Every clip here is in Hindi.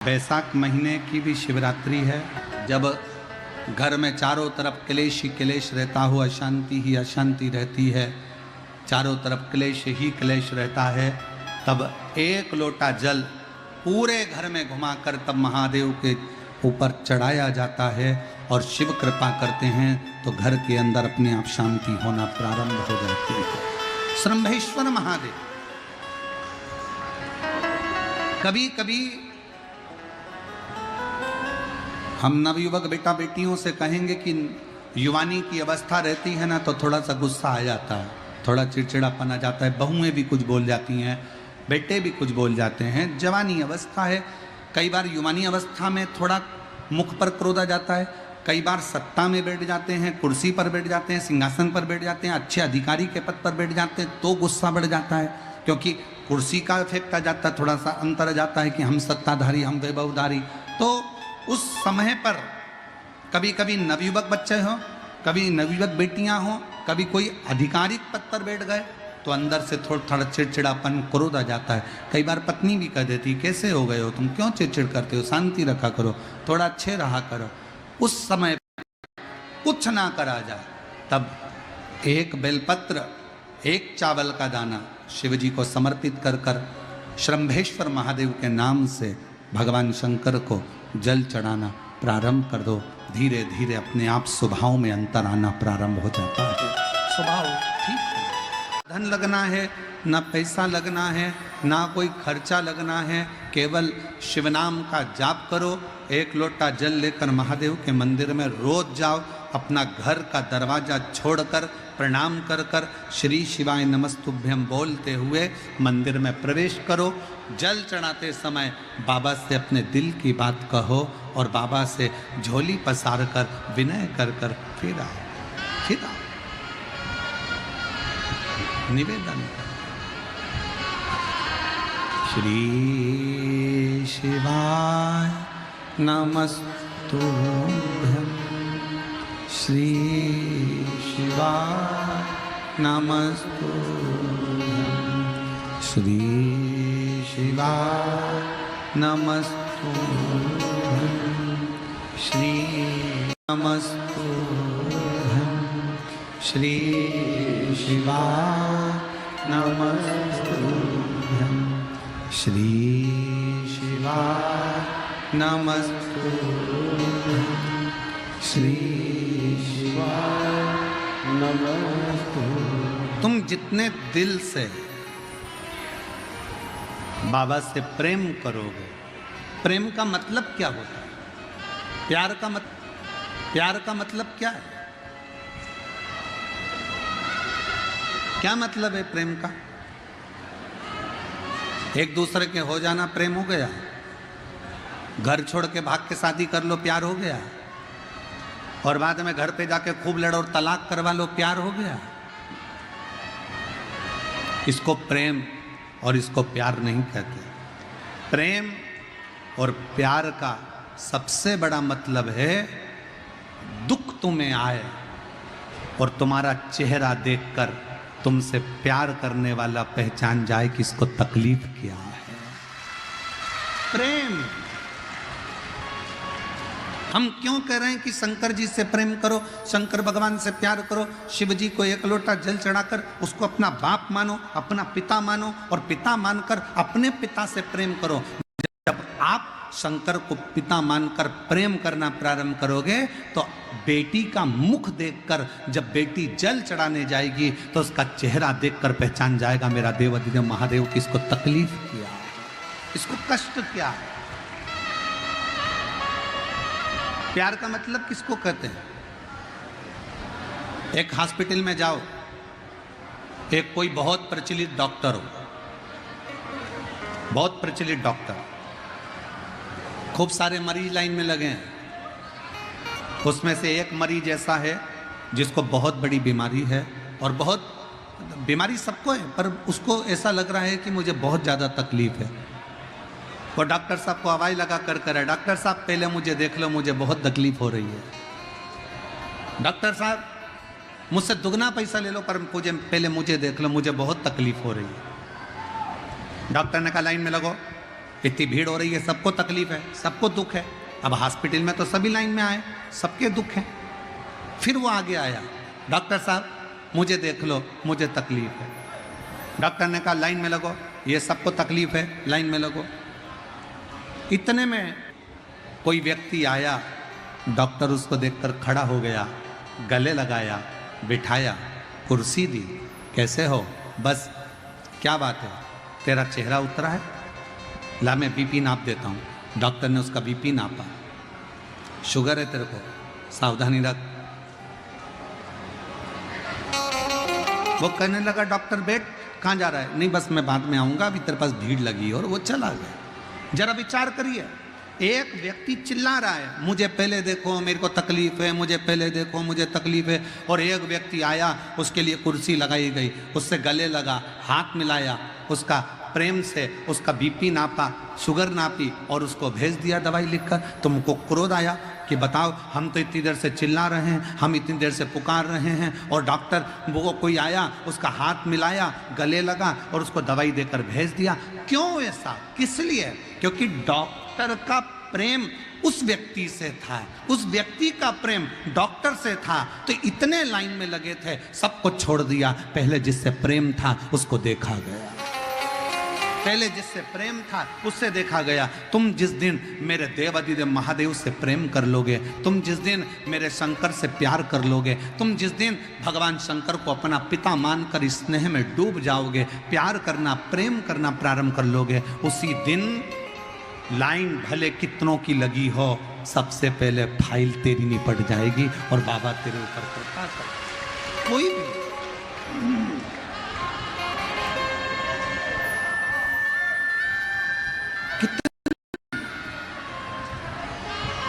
बैसाख महीने की भी शिवरात्रि है। जब घर में चारों तरफ क्लेश ही क्लेश रहता हो, अशांति ही अशांति रहती है, चारों तरफ क्लेश ही क्लेश रहता है, तब एक लोटा जल पूरे घर में घुमाकर तब महादेव के ऊपर चढ़ाया जाता है और शिव कृपा करते हैं तो घर के अंदर अपने आप शांति होना प्रारंभ हो जाती है। श्रम्भेश्वर महादेव। कभी कभी हम नवयुवक बेटा बेटियों से कहेंगे कि युवानी की अवस्था रहती है ना, तो थोड़ा सा गुस्सा आ जाता है, थोड़ा चिड़चिड़ापन आ जाता है, बहुएं भी कुछ बोल जाती हैं, बेटे भी कुछ बोल जाते हैं। जवानी अवस्था है, कई बार युवानी अवस्था में थोड़ा मुख पर क्रोध आ जाता है, कई बार सत्ता में बैठ जाते हैं, कुर्सी पर बैठ जाते हैं, सिंहासन पर बैठ जाते हैं, अच्छे अधिकारी के पद पर बैठ जाते हैं तो गुस्सा बढ़ जाता है, क्योंकि कुर्सी का इफेक्ट आ जाता है, थोड़ा सा अंतर आ जाता है कि हम सत्ताधारी, हम वैभवधारी। तो उस समय पर कभी कभी नवयुवक बच्चे हों, कभी नवयुवक बेटियां हों, कभी कोई आधिकारिक पद पर बैठ गए तो अंदर से थोड़ा चिड़चिड़ापन क्रोध आ जाता है। कई बार पत्नी भी कह देती, कैसे हो गए हो तुम, क्यों चिड़चिड़ करते हो, शांति रखा करो, थोड़ा अच्छे रहा करो। उस समय कुछ ना करा जाए तब एक बेलपत्र, एक चावल का दाना शिव जी को समर्पित कर कर श्रम्भेश्वर महादेव के नाम से भगवान शंकर को जल चढ़ाना प्रारंभ कर दो। धीरे धीरे अपने आप स्वभाव में अंतर आना प्रारंभ हो जाता है। स्वभाव ठीक है, धन लगना है ना, पैसा लगना है ना, कोई खर्चा लगना है, केवल शिव नाम का जाप करो। एक लोटा जल लेकर महादेव के मंदिर में रोज जाओ, अपना घर का दरवाजा छोड़कर प्रणाम कर कर श्री शिवाय नमस्तुभ्यम बोलते हुए मंदिर में प्रवेश करो। जल चढ़ाते समय बाबा से अपने दिल की बात कहो और बाबा से झोली पसार कर विनय कर कर फिर निवेदन कर। श्री शिवाय नमस्तुभ्यम, श्री शिवाय नमस्तुभ्यम, श्री शिवाय नमस्तुभ्यम, श्री नमस्तुभ्यम, श्री शिवाय नमस्तुभ्यम, श्री शिवाय नमस्तुभ्यम, श्री शिवाय नमस्तुभ्यम। तुम जितने दिल से बाबा से प्रेम करोगे, प्रेम का मतलब क्या होता है, प्यार का मतलब क्या है, क्या मतलब है प्रेम का? एक दूसरे के हो जाना प्रेम हो गया? घर छोड़ के भाग के शादी कर लो प्यार हो गया? और बाद में घर पे जाके खूब लड़ो और तलाक करवा लो प्यार हो गया? इसको प्रेम और इसको प्यार नहीं कहते। प्रेम और प्यार का सबसे बड़ा मतलब है दुख तुम्हें आए और तुम्हारा चेहरा देखकर तुमसे प्यार करने वाला पहचान जाए कि इसको तकलीफ क्या है। प्रेम। हम क्यों कह रहे हैं कि शंकर जी से प्रेम करो, शंकर भगवान से प्यार करो, शिव जी को एक लोटा जल चढ़ाकर उसको अपना बाप मानो, अपना पिता मानो और पिता मानकर अपने पिता से प्रेम करो। जब आप शंकर को पिता मानकर प्रेम करना प्रारंभ करोगे तो बेटी का मुख देखकर जब बेटी जल चढ़ाने जाएगी तो उसका चेहरा देखकर पहचान जाएगा मेरा देवाधिदेव महादेव की इसको तकलीफ क्या है, इसको कष्ट क्या है। प्यार का मतलब किसको कहते हैं? एक हॉस्पिटल में जाओ, एक कोई बहुत प्रचलित डॉक्टर हो, बहुत प्रचलित डॉक्टर, खूब सारे मरीज लाइन में लगे हैं, उसमें से एक मरीज ऐसा है जिसको बहुत बड़ी बीमारी है और बहुत बीमारी सबको है पर उसको ऐसा लग रहा है कि मुझे बहुत ज़्यादा तकलीफ है। वो डॉक्टर साहब को आवाज़ लगा कर करे, डॉक्टर साहब पहले मुझे देख लो, मुझे बहुत तकलीफ हो रही है। डॉक्टर साहब मुझसे दुगना पैसा ले लो पर पहले मुझे देख लो, मुझे बहुत तकलीफ हो रही है। डॉक्टर ने कहा लाइन में लगो, इतनी भीड़ हो रही है, सबको तकलीफ है, सबको दुख है। अब हॉस्पिटल में तो सभी लाइन में आए, सबके दुख है। फिर वो आगे आया, डॉक्टर साहब मुझे देख लो, मुझे तकलीफ है। डॉक्टर ने कहा लाइन में लगो, ये सबको तकलीफ है, लाइन में लगो। इतने में कोई व्यक्ति आया, डॉक्टर उसको देखकर खड़ा हो गया, गले लगाया, बिठाया, कुर्सी दी। कैसे हो? बस क्या बात है, तेरा चेहरा उतरा है, ला मैं बीपी नाप देता हूँ। डॉक्टर ने उसका बीपी नापा, शुगर है तेरे को, सावधानी रख। वो कहने लगा डॉक्टर बैठ, कहाँ जा रहा है? नहीं बस मैं बाद में आऊँगा, अभी तेरे पास भीड़ लगी। और वो चला गया। जरा विचार करिए, एक व्यक्ति चिल्ला रहा है मुझे पहले देखो, मेरे को तकलीफ है, मुझे पहले देखो, मुझे तकलीफ है। और एक व्यक्ति आया, उसके लिए कुर्सी लगाई गई, उससे गले लगा, हाथ मिलाया, उसका प्रेम से उसका बीपी नापा, शुगर नापी और उसको भेज दिया दवाई लिखकर। तुमको क्रोध आया कि बताओ, हम तो इतनी देर से चिल्ला रहे हैं, हम इतनी देर से पुकार रहे हैं, और डॉक्टर वो कोई आया, उसका हाथ मिलाया, गले लगा और उसको दवाई देकर भेज दिया। क्यों ऐसा? किस लिए? क्योंकि डॉक्टर का प्रेम उस व्यक्ति से था, उस व्यक्ति का प्रेम डॉक्टर से था। तो इतने लाइन में लगे थे, सबको छोड़ दिया। पहले जिससे प्रेम था उसको देखा गया, पहले जिससे प्रेम था उससे देखा गया। तुम जिस दिन मेरे देवादिदेव महादेव से प्रेम कर लोगे, तुम जिस दिन मेरे शंकर से प्यार कर लोगे, तुम जिस दिन भगवान शंकर को अपना पिता मानकर स्नेह में डूब जाओगे, प्यार करना, प्रेम करना प्रारंभ कर लोगे, उसी दिन लाइन भले कितनों की लगी हो, सबसे पहले फाइल तेरी निपट जाएगी और बाबा तेरे ऊपर कृपा कर। कोई भी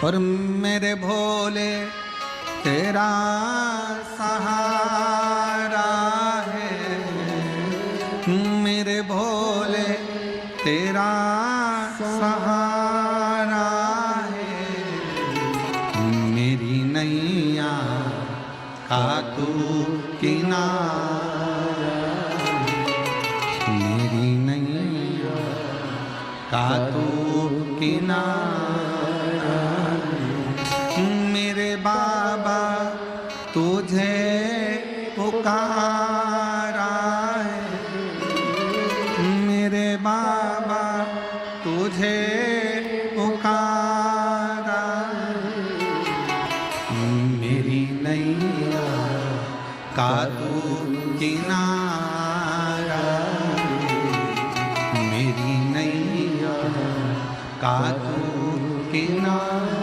और मेरे भोले तेरा सहारा है, मेरे भोले तेरा सहारा है, मेरी नैया का तू किनारा, मेरी नैया का तू किनारा, मेरे बाबा तुझे पुकारा है, मेरे बाबा तुझे पुकारा, मेरी नैया का तू किनारा, मेरी नैया का तू किनारा।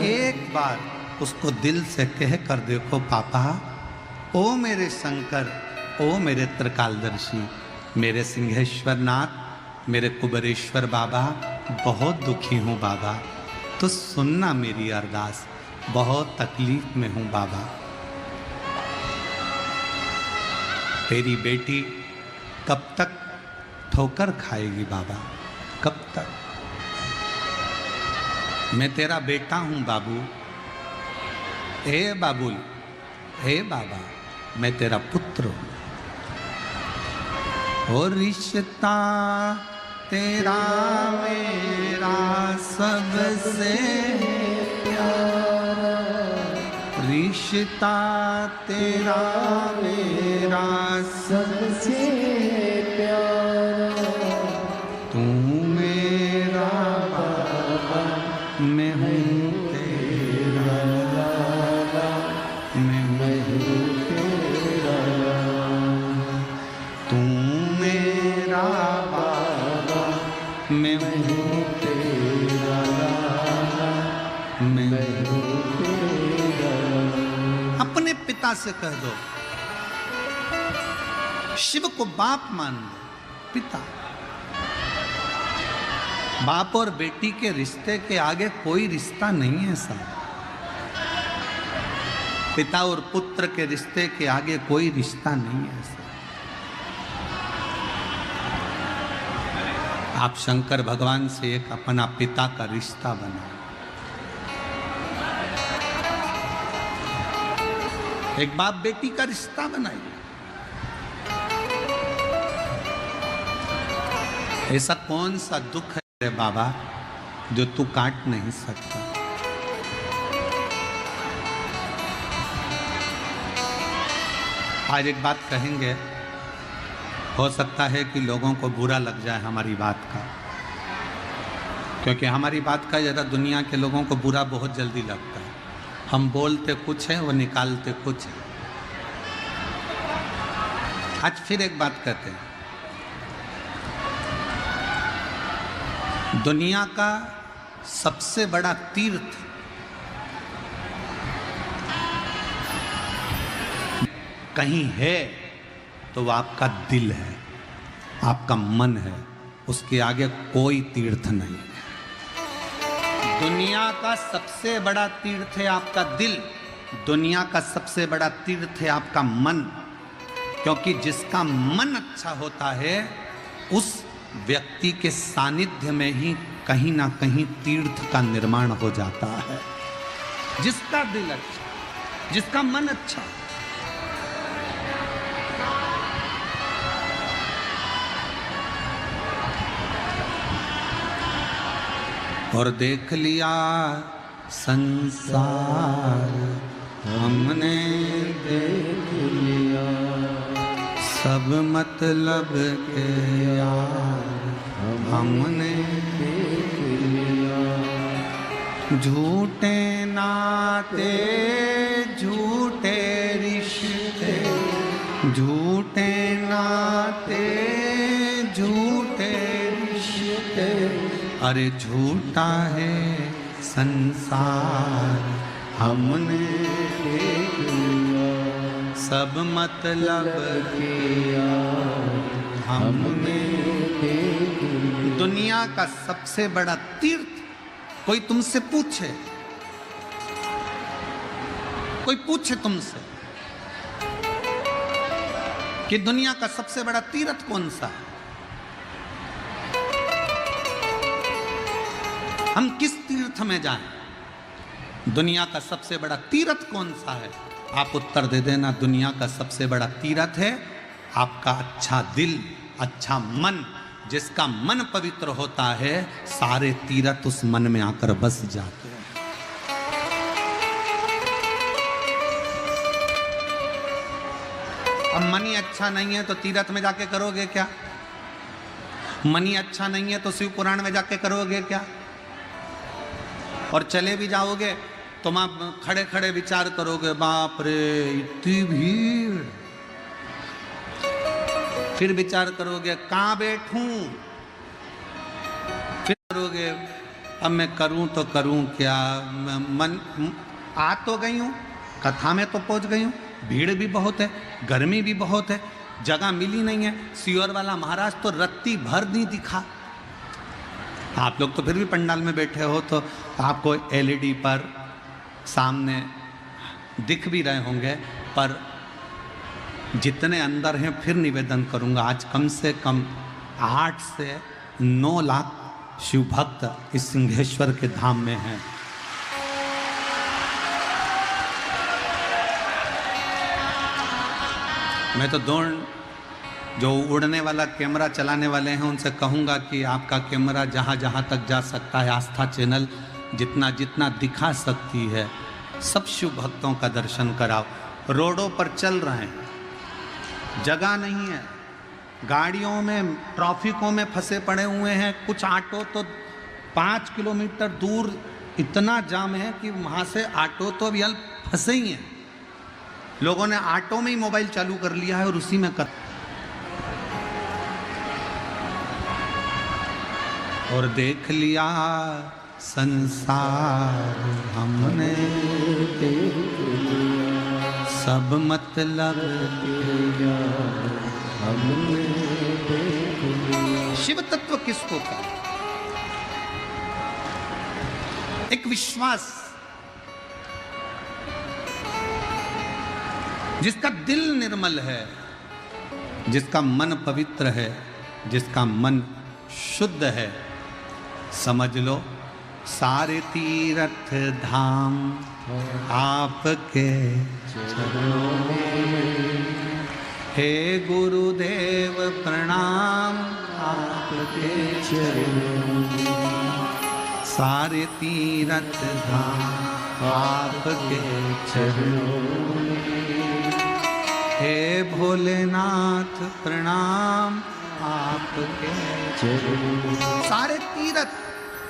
एक बार उसको दिल से कह कर देखो, पापा, ओ मेरे शंकर, ओ मेरे त्रिकालदर्शी, मेरे सिंहेश्वर नाथ, मेरे कुबेरेश्वर बाबा, बहुत दुखी हूँ बाबा, तो सुनना मेरी अरदास, बहुत तकलीफ में हूँ बाबा। तेरी बेटी कब तक ठोकर खाएगी बाबा, कब तक? मैं तेरा बेटा हूँ बाबू, हे बाबुल, हे बाबा, मैं तेरा पुत्र हूँ। और रिश्ता तेरा मेरा सबसे प्यारा, रिश्ता तेरा मेरा सबसे प्यारा, तू मेरा बाबा, मैं हूँ तेरा लाला, मैं हूँ तेरा लाला, तू मेरा बाबा, मैं हूँ तेरा लाला, मैं हूँ तेरा लाला। अपने पिता से कह दो, शिव को बाप मान लो, पिता। बाप और बेटी के रिश्ते के आगे कोई रिश्ता नहीं है साहब। पिता और पुत्र के रिश्ते के आगे कोई रिश्ता नहीं है साहब। आप शंकर भगवान से एक अपना पिता का रिश्ता बनाओ। एक बाप बेटी का रिश्ता बनाइए। ऐसा कौन सा दुख है बाबा जो तू काट नहीं सकता? आज एक बात कहेंगे, हो सकता है कि लोगों को बुरा लग जाए हमारी बात का, क्योंकि हमारी बात का ज़रा दुनिया के लोगों को बुरा बहुत जल्दी लगता है। हम बोलते कुछ है, वो निकालते कुछ है। आज फिर एक बात कहते हैं, दुनिया का सबसे बड़ा तीर्थ कहीं है तो वो आपका दिल है, आपका मन है, उसके आगे कोई तीर्थ नहीं है। दुनिया का सबसे बड़ा तीर्थ है आपका दिल, दुनिया का सबसे बड़ा तीर्थ है आपका मन, क्योंकि जिसका मन अच्छा होता है उस व्यक्ति के सानिध्य में ही कहीं ना कहीं तीर्थ का निर्माण हो जाता है। जिसका दिल अच्छा, जिसका मन अच्छा। और देख लिया संसार हमने, देख लिया सब मतलब के यार हमने देख लिया। झूठे नाते झूठे रिश्ते, झूठे नाते झूठे रिश्ते, अरे झूठा है संसार हमने देख लिया। सब मतलब किया हमने देख लिया। दुनिया का सबसे बड़ा तीर्थ, कोई तुमसे पूछे, कोई पूछे तुमसे कि दुनिया का सबसे बड़ा तीर्थ कौन सा है, हम किस तीर्थ में जाएं, दुनिया का सबसे बड़ा तीर्थ कौन सा है? आप उत्तर दे देना, दुनिया का सबसे बड़ा तीर्थ है आपका अच्छा दिल, अच्छा मन। जिसका मन पवित्र होता है सारे तीर्थ उस मन में आकर बस जाते हैं। अब मन ही अच्छा नहीं है तो तीर्थ में जाके करोगे क्या? मन ही अच्छा नहीं है तो शिव पुराण में जाके करोगे क्या? और चले भी जाओगे तुम आप खड़े खड़े विचार करोगे, बाप रे इतनी भीड़। फिर विचार करोगे कहाँ बैठूं, फिर करोगे अब मैं करूं तो करूं क्या? मन आ तो गई हूं, कथा में तो पहुंच गई हूं, भीड़ भी बहुत है, गर्मी भी बहुत है, जगह मिली नहीं है। सीहोर वाला महाराज तो रत्ती भर नहीं दिखा। आप लोग तो फिर भी पंडाल में बैठे हो तो आपको एलईडी पर सामने दिख भी रहे होंगे, पर जितने अंदर हैं फिर निवेदन करूंगा, आज कम से कम 8 से 9 लाख शिव भक्त इस सिंहेश्वर के धाम में हैं। मैं तो जो उड़ने वाला कैमरा चलाने वाले हैं उनसे कहूंगा कि आपका कैमरा जहां जहां तक जा सकता है, आस्था चैनल जितना जितना दिखा सकती है, सब शिव भक्तों का दर्शन कराओ। रोडों पर चल रहे हैं, जगह नहीं है, गाड़ियों में ट्रैफिकों में फंसे पड़े हुए हैं। कुछ ऑटो तो 5 किलोमीटर दूर इतना जाम है कि वहाँ से ऑटो तो अभी फंसे ही हैं। लोगों ने ऑटो में ही मोबाइल चालू कर लिया है और उसी में कर, और देख लिया संसार हमने देख लिया, सब मतलब हमने देख लिया। शिव तत्व किसको कहते? एक विश्वास, जिसका दिल निर्मल है, जिसका मन पवित्र है, जिसका मन शुद्ध है, समझ लो सारे तीर्थ धाम आपके चरणों में। हे गुरुदेव प्रणाम। आपके चरणों में, सारे तीरथ धाम आपके चरणों में। हे भोलेनाथ प्रणाम आपके चरणों में। सारे तीरथ,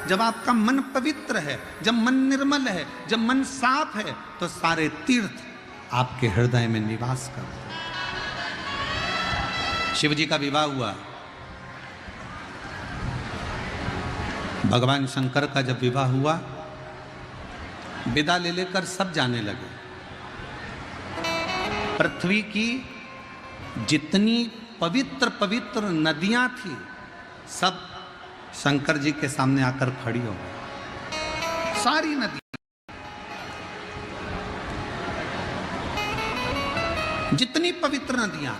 जब आपका मन पवित्र है, जब मन निर्मल है, जब मन साफ है, तो सारे तीर्थ आपके हृदय में निवास करते हैं। शिव जी का विवाह हुआ, भगवान शंकर का जब विवाह हुआ, विदा ले लेकर सब जाने लगे। पृथ्वी की जितनी पवित्र पवित्र नदियां थी, सब शंकर जी के सामने आकर खड़ी हो गई। सारी नदी, जितनी पवित्र नदियां,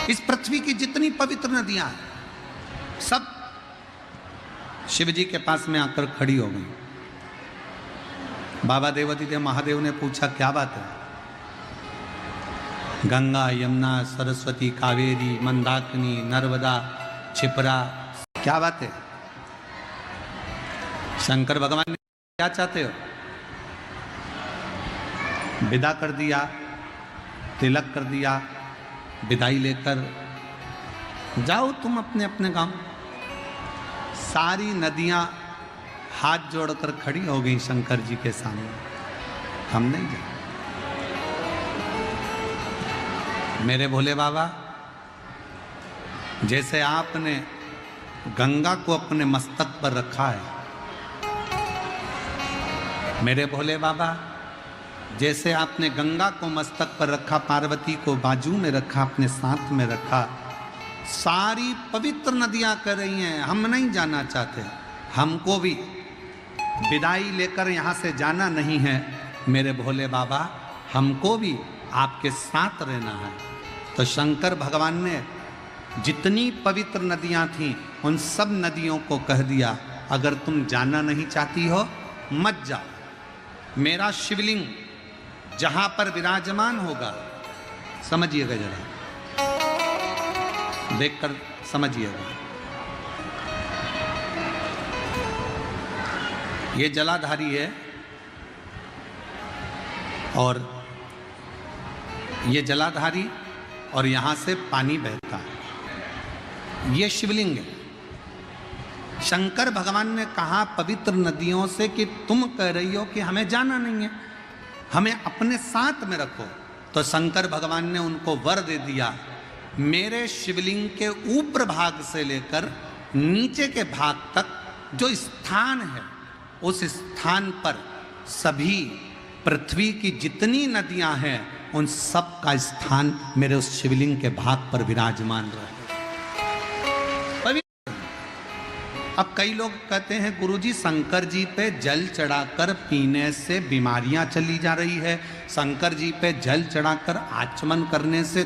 इस पृथ्वी की जितनी पवित्र नदियां, सब शिव जी के पास में आकर खड़ी हो गई। बाबा देवादिदेव महादेव ने पूछा, क्या बात है? गंगा, यमुना, सरस्वती, कावेरी, मंदाकिनी, नर्मदा, क्षिप्रा, क्या बात है? शंकर भगवान ने क्या चाहते हो? विदा कर दिया, तिलक कर दिया, विदाई लेकर जाओ तुम अपने अपने गांव। सारी नदियां हाथ जोड़कर खड़ी हो गई शंकर जी के सामने। हम नहीं जाए। मेरे भोले बाबा, जैसे आपने गंगा को अपने मस्तक पर रखा है, मेरे भोले बाबा, जैसे आपने गंगा को मस्तक पर रखा, पार्वती को बाजू में रखा, अपने साथ में रखा, सारी पवित्र नदियां कर रही हैं, हम नहीं जाना चाहते, हमको भी विदाई लेकर यहाँ से जाना नहीं है। मेरे भोले बाबा, हमको भी आपके साथ रहना है। तो शंकर भगवान ने जितनी पवित्र नदियां थीं, उन सब नदियों को कह दिया, अगर तुम जाना नहीं चाहती हो, मत जाओ। मेरा शिवलिंग जहां पर विराजमान होगा, समझिएगा जरा, देखकर समझिएगा, ये जलाधारी है और ये जलाधारी और यहां से पानी बहता है। ये शिवलिंग है। शंकर भगवान ने कहा पवित्र नदियों से कि तुम कह रही हो कि हमें जाना नहीं है, हमें अपने साथ में रखो। तो शंकर भगवान ने उनको वर दे दिया, मेरे शिवलिंग के ऊपर भाग से लेकर नीचे के भाग तक जो स्थान है, उस स्थान पर सभी पृथ्वी की जितनी नदियां हैं, उन सब का स्थान मेरे उस शिवलिंग के भाग पर विराजमान रहे। अब कई लोग कहते हैं, गुरुजी शंकर जी पे जल चढ़ाकर पीने से बीमारियां चली जा रही है, शंकर जी पे जल चढ़ाकर आचमन करने से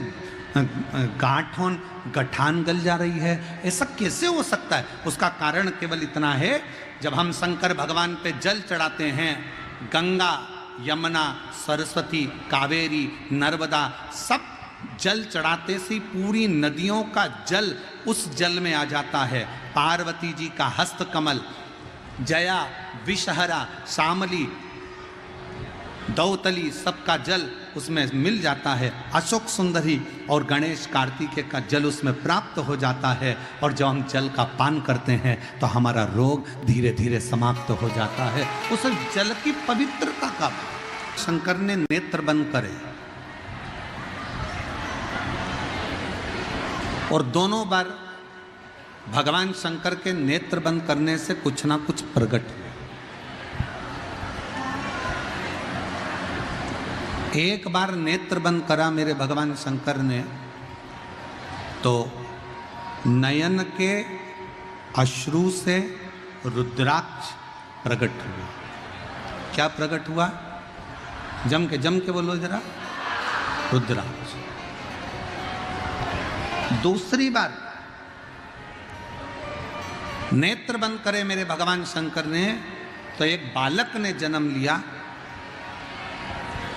गठान गल जा रही है, ऐसा कैसे हो सकता है? उसका कारण केवल इतना है, जब हम शंकर भगवान पे जल चढ़ाते हैं, गंगा, यमुना, सरस्वती, कावेरी, नर्मदा, सब जल चढ़ाते से पूरी नदियों का जल उस जल में आ जाता है। पार्वती जी का हस्तकमल, जया, विषहरा, शामली, दौतली, सबका जल उसमें मिल जाता है। अशोक सुंदरी और गणेश कार्तिकेय का जल उसमें प्राप्त हो जाता है। और जब हम जल का पान करते हैं तो हमारा रोग धीरे धीरे समाप्त हो जाता है। उस जल की पवित्रता का शंकर ने नेत्र बंद करे और दोनों बार भगवान शंकर के नेत्र बंद करने से कुछ ना कुछ प्रकट हुआ। एक बार नेत्र बंद करा मेरे भगवान शंकर ने, तो नयन के अश्रु से रुद्राक्ष प्रकट हुआ। क्या प्रकट हुआ? जम के बोलो जरा, रुद्राक्ष। दूसरी बार नेत्र बंद करे मेरे भगवान शंकर ने, तो एक बालक ने जन्म लिया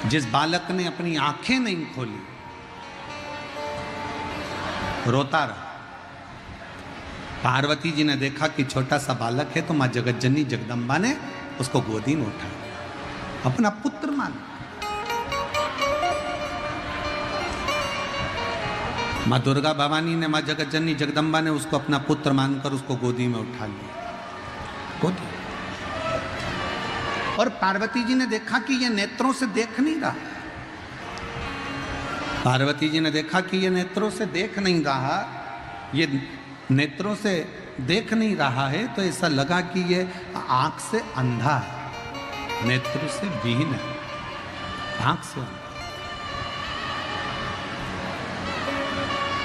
जिस बालक ने अपनी आंखें नहीं खोली रोता रहा। पार्वती जी ने देखा कि छोटा सा बालक है तो मां जगतजननी जगदम्बा ने उसको गोदी में उठाया, अपना पुत्र मान। मां दुर्गा भवानी ने, मां जगतजननी जगदम्बा ने उसको अपना पुत्र मानकर उसको गोदी में उठा लिया, गोदी। और पार्वती जी ने देखा कि ये नेत्रों से देख नहीं रहा। पार्वती जी ने देखा कि ये नेत्रों से देख नहीं रहा, ये नेत्रों से देख नहीं रहा है, तो ऐसा लगा कि ये आंख से अंधा है, नेत्र से विहीन है, आंख से अंधा।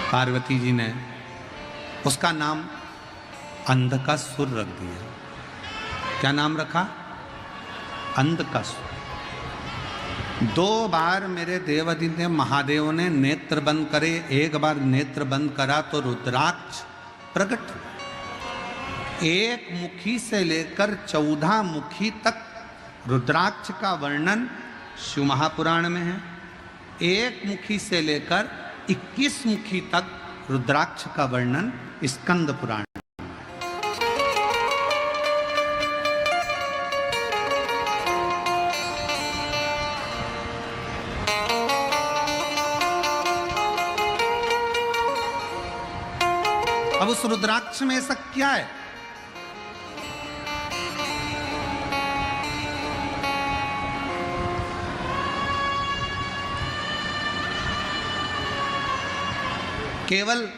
पार्वती जी ने उसका नाम अंधकासुर रख दिया। क्या नाम रखा? अंधकासुर। 2 बार मेरे देवादिदेव महादेव ने नेत्र बंद करे, एक बार नेत्र बंद करा तो रुद्राक्ष प्रकट हुआ। 1 मुखी से लेकर 14 मुखी तक रुद्राक्ष का वर्णन शिव महापुराण में है। 1 मुखी से लेकर 21 मुखी तक रुद्राक्ष का वर्णन स्कंद पुराण। अब उस रुद्राक्ष में ऐसा क्या है? केवल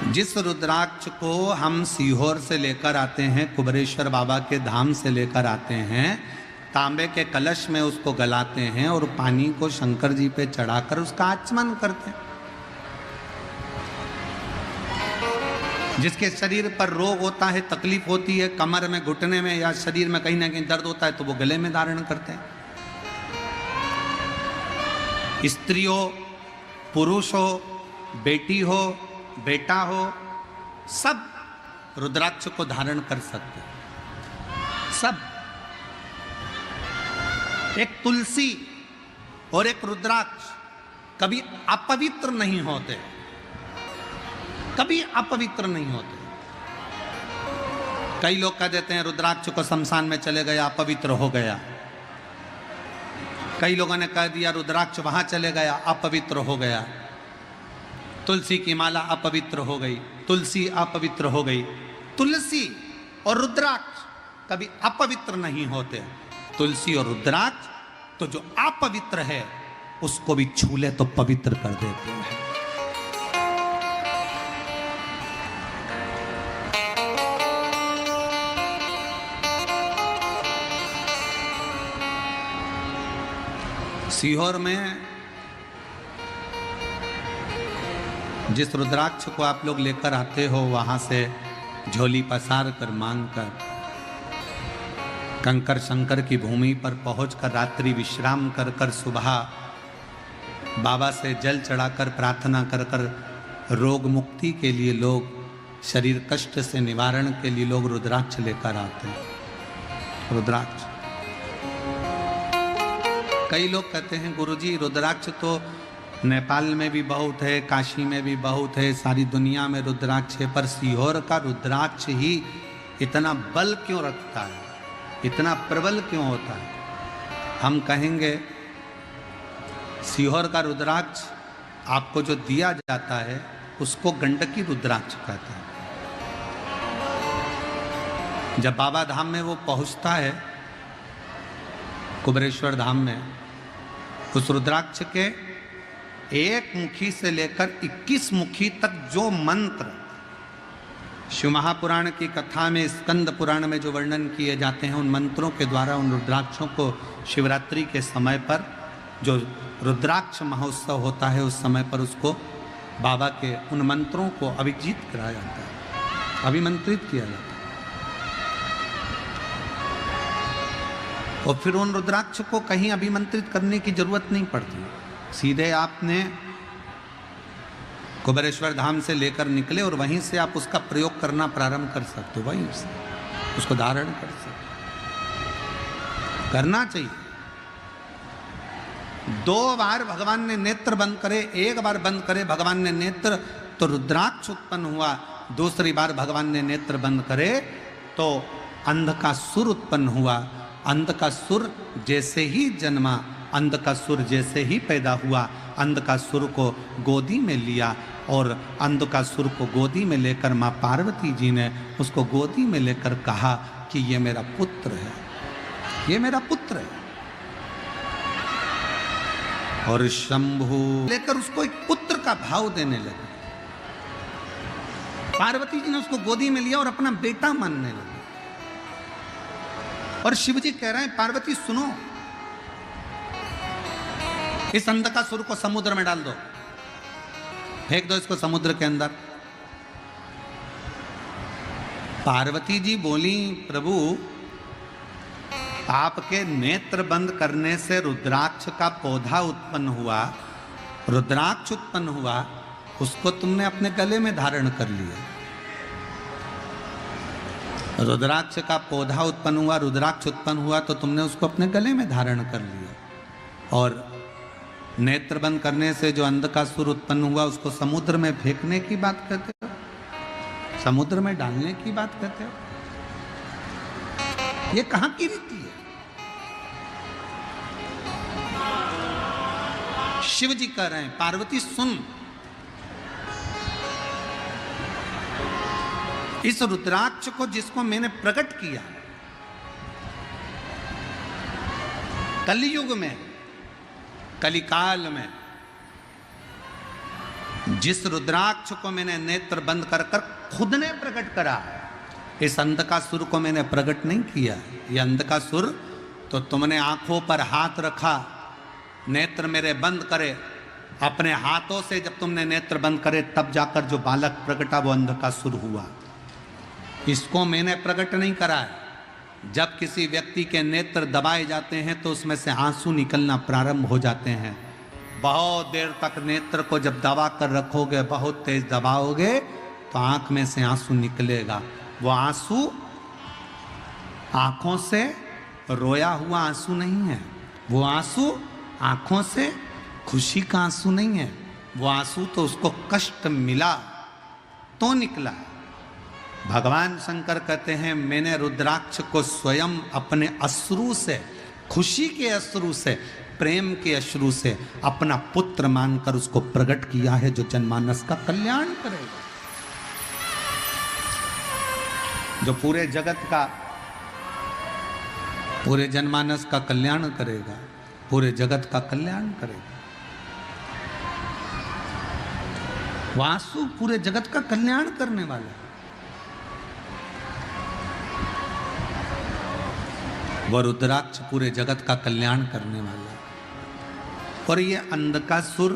जिस रुद्राक्ष को हम सीहोर से लेकर आते हैं, कुबरेश्वर बाबा के धाम से लेकर आते हैं, तांबे के कलश में उसको गलाते हैं और पानी को शंकर जी पे चढ़ाकर उसका आचमन करते हैं। जिसके शरीर पर रोग होता है, तकलीफ होती है, कमर में, घुटने में या शरीर में कहीं ना कहीं दर्द होता है, तो वो गले में धारण करते हैं। स्त्री हो, पुरुष हो, बेटी हो, बेटा हो, सब रुद्राक्ष को धारण कर सकते हैं, सब। एक तुलसी और एक रुद्राक्ष कभी अपवित्र नहीं होते, कभी अपवित्र नहीं होते। कई लोग कह देते हैं रुद्राक्ष को शमशान में चले गया, अपवित्र हो गया। कई लोगों ने कह दिया रुद्राक्ष वहां चले गया, अपवित्र हो गया। तुलसी की माला अपवित्र हो गई, तुलसी अपवित्र हो गई। तुलसी और रुद्राक्ष कभी अपवित्र नहीं होते। तुलसी और रुद्राक्ष तो जो अपवित्र है उसको भी छू ले तो पवित्र कर देते हैं। सीहोर में जिस रुद्राक्ष को आप लोग लेकर आते हो, वहां से झोली पसार कर मांग कर कंकर शंकर की भूमि पर पहुंचकर रात्रि विश्राम कर कर सुबह बाबा से जल चढ़ाकर प्रार्थना कर कर रोग मुक्ति के लिए लोग, शरीर कष्ट से निवारण के लिए लोग रुद्राक्ष लेकर आते हैं। रुद्राक्ष कई लोग कहते हैं गुरुजी रुद्राक्ष तो नेपाल में भी बहुत है, काशी में भी बहुत है, सारी दुनिया में रुद्राक्ष है, पर सीहोर का रुद्राक्ष ही इतना बल क्यों रखता है, इतना प्रबल क्यों होता है? हम कहेंगे सीहोर का रुद्राक्ष आपको जो दिया जाता है उसको गंडकी रुद्राक्ष कहते हैं। जब बाबा धाम में वो पहुंचता है, कुबरेश्वर धाम में, उस रुद्राक्ष के 1 मुखी से लेकर 21 मुखी तक जो मंत्र शिव महापुराण की कथा में, स्कंद पुराण में जो वर्णन किए जाते हैं, उन मंत्रों के द्वारा उन रुद्राक्षों को शिवरात्रि के समय पर जो रुद्राक्ष महोत्सव होता है उस समय पर उसको बाबा के उन मंत्रों को अभिजीत कराया जाता है, अभिमंत्रित किया जाता है। और फिर उन रुद्राक्ष को कहीं अभिमंत्रित करने की जरूरत नहीं पड़ती, सीधे आपने कुबरेश्वर धाम से लेकर निकले और वहीं से आप उसका प्रयोग करना प्रारंभ कर सकते हो, वहीं से उसको धारण कर सकते, करना चाहिए। 2 बार भगवान ने नेत्र बंद करे, 1 बार बंद करे भगवान ने नेत्र तो रुद्राक्ष उत्पन्न हुआ, दूसरी बार भगवान ने नेत्र बंद करे तो अंधकासुर उत्पन्न हुआ। अंधकासुर जैसे ही जन्मा, अंधकासुर जैसे ही पैदा हुआ, अंधकासुर को गोदी में लिया और अंधकासुर को गोदी में लेकर माँ पार्वती जी ने उसको गोदी में लेकर कहा कि ये मेरा पुत्र है, ये मेरा पुत्र है। और शंभु लेकर उसको एक पुत्र का भाव देने लगे। पार्वती जी ने उसको गोदी में लिया और अपना बेटा मानने लगे। और शिव जी कह रहे हैं पार्वती सुनो, इस अंधकासुर को समुद्र में डाल दो, फेंक दो इसको समुद्र के अंदर। पार्वती जी बोली प्रभु आपके नेत्र बंद करने से रुद्राक्ष का पौधा उत्पन्न हुआ, रुद्राक्ष उत्पन्न हुआ, उसको तुमने अपने गले में धारण कर लिया। रुद्राक्ष का पौधा उत्पन्न हुआ, रुद्राक्ष उत्पन्न हुआ तो तुमने उसको अपने गले में धारण कर लिया। और नेत्र बंद करने से जो अंधकासुर उत्पन्न हुआ उसको समुद्र में फेंकने की बात करते हो, समुद्र में डालने की बात करते हो। ये कहां की रीति है? शिव जी कह रहे हैं पार्वती सुन, इस रुद्राक्ष को जिसको मैंने प्रकट किया कलयुग में, कलिकाल में, जिस रुद्राक्ष को मैंने नेत्र बंद कर कर खुद ने प्रकट करा, इस अंधकासुर को मैंने प्रकट नहीं किया। ये अंधकासुर तो तुमने आंखों पर हाथ रखा, नेत्र मेरे बंद करे, अपने हाथों से जब तुमने नेत्र बंद करे तब जाकर जो बालक प्रकटा वो अंधकासुर हुआ। इसको मैंने प्रकट नहीं करा है। जब किसी व्यक्ति के नेत्र दबाए जाते हैं तो उसमें से आंसू निकलना प्रारंभ हो जाते हैं। बहुत देर तक नेत्र को जब दबा कर रखोगे, बहुत तेज दबाओगे तो आंख में से आंसू निकलेगा। वो आंसू आंखों से रोया हुआ आंसू नहीं है, वो आंसू आंखों से खुशी का आंसू नहीं है, वो आंसू तो उसको कष्ट मिला तो निकला। भगवान शंकर कहते हैं मैंने रुद्राक्ष को स्वयं अपने अश्रु से, खुशी के अश्रु से, प्रेम के अश्रु से अपना पुत्र मानकर उसको प्रकट किया है, जो जनमानस का कल्याण करेगा, जो पूरे जगत का, पूरे जनमानस का कल्याण करेगा, पूरे जगत का कल्याण करेगा। वासु पूरे जगत का कल्याण करने वाला है। वह रुद्राक्ष पूरे जगत का कल्याण करने वाला है। और ये अंधकासुर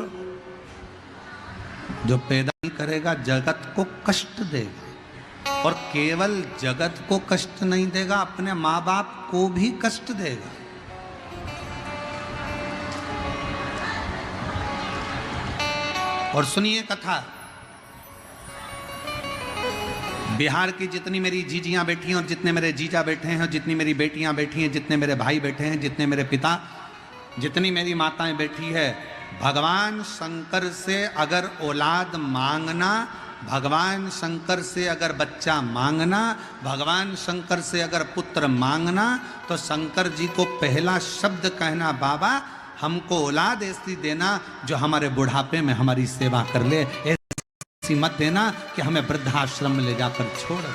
जो पैदा नहीं करेगा जगत को कष्ट देगा, और केवल जगत को कष्ट नहीं देगा, अपने माँ बाप को भी कष्ट देगा। और सुनिए कथा, बिहार की जितनी मेरी जीजियां बैठी हैं और जितने मेरे जीजा बैठे हैं और जितनी मेरी बेटियां बैठी हैं, जितने मेरे भाई बैठे हैं, जितने मेरे पिता, जितनी मेरी माताएं बैठी है, भगवान शंकर से अगर औलाद मांगना, भगवान शंकर से अगर बच्चा मांगना, भगवान शंकर से अगर पुत्र मांगना, तो शंकर जी को पहला शब्द कहना, बाबा हमको औलाद ऐसी देना जो हमारे बुढ़ापे में हमारी सेवा कर ले, ऐसी मत देना कि हमें वृद्धाश्रम में ले जाकर छोड़ दे।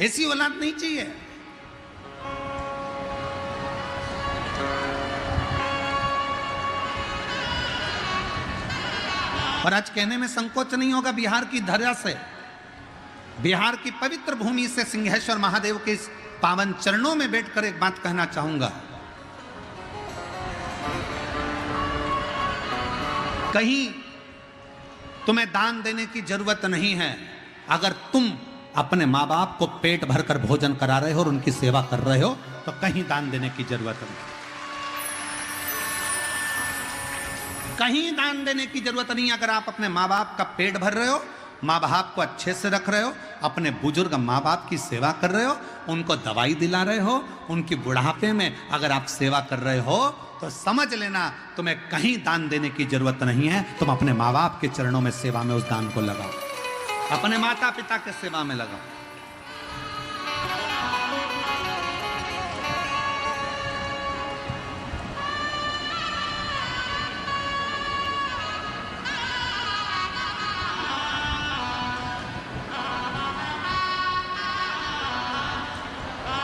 ऐसी औलाद नहीं चाहिए। और आज कहने में संकोच नहीं होगा, बिहार की धरा से, बिहार की पवित्र भूमि से सिंहेश्वर महादेव के इस पावन चरणों में बैठकर एक बात कहना चाहूंगा। कहीं तुम्हें दान देने की जरूरत नहीं है। अगर तुम अपने माँ बाप को पेट भरकर भोजन करा रहे हो और उनकी सेवा कर रहे हो तो कहीं दान देने की जरूरत नहीं। कहीं दान देने की जरूरत नहीं। अगर आप अपने माँ बाप का पेट भर रहे हो माँ बाप को अच्छे से रख रहे हो, अपने बुजुर्ग माँ बाप की सेवा कर रहे हो, उनको दवाई दिला रहे हो, उनकी बुढ़ापे में अगर आप सेवा कर रहे हो तो समझ लेना तुम्हें कहीं दान देने की जरूरत नहीं है। तुम अपने माँ बाप के चरणों में सेवा में उस दान को लगाओ, अपने माता पिता के सेवा में लगाओ।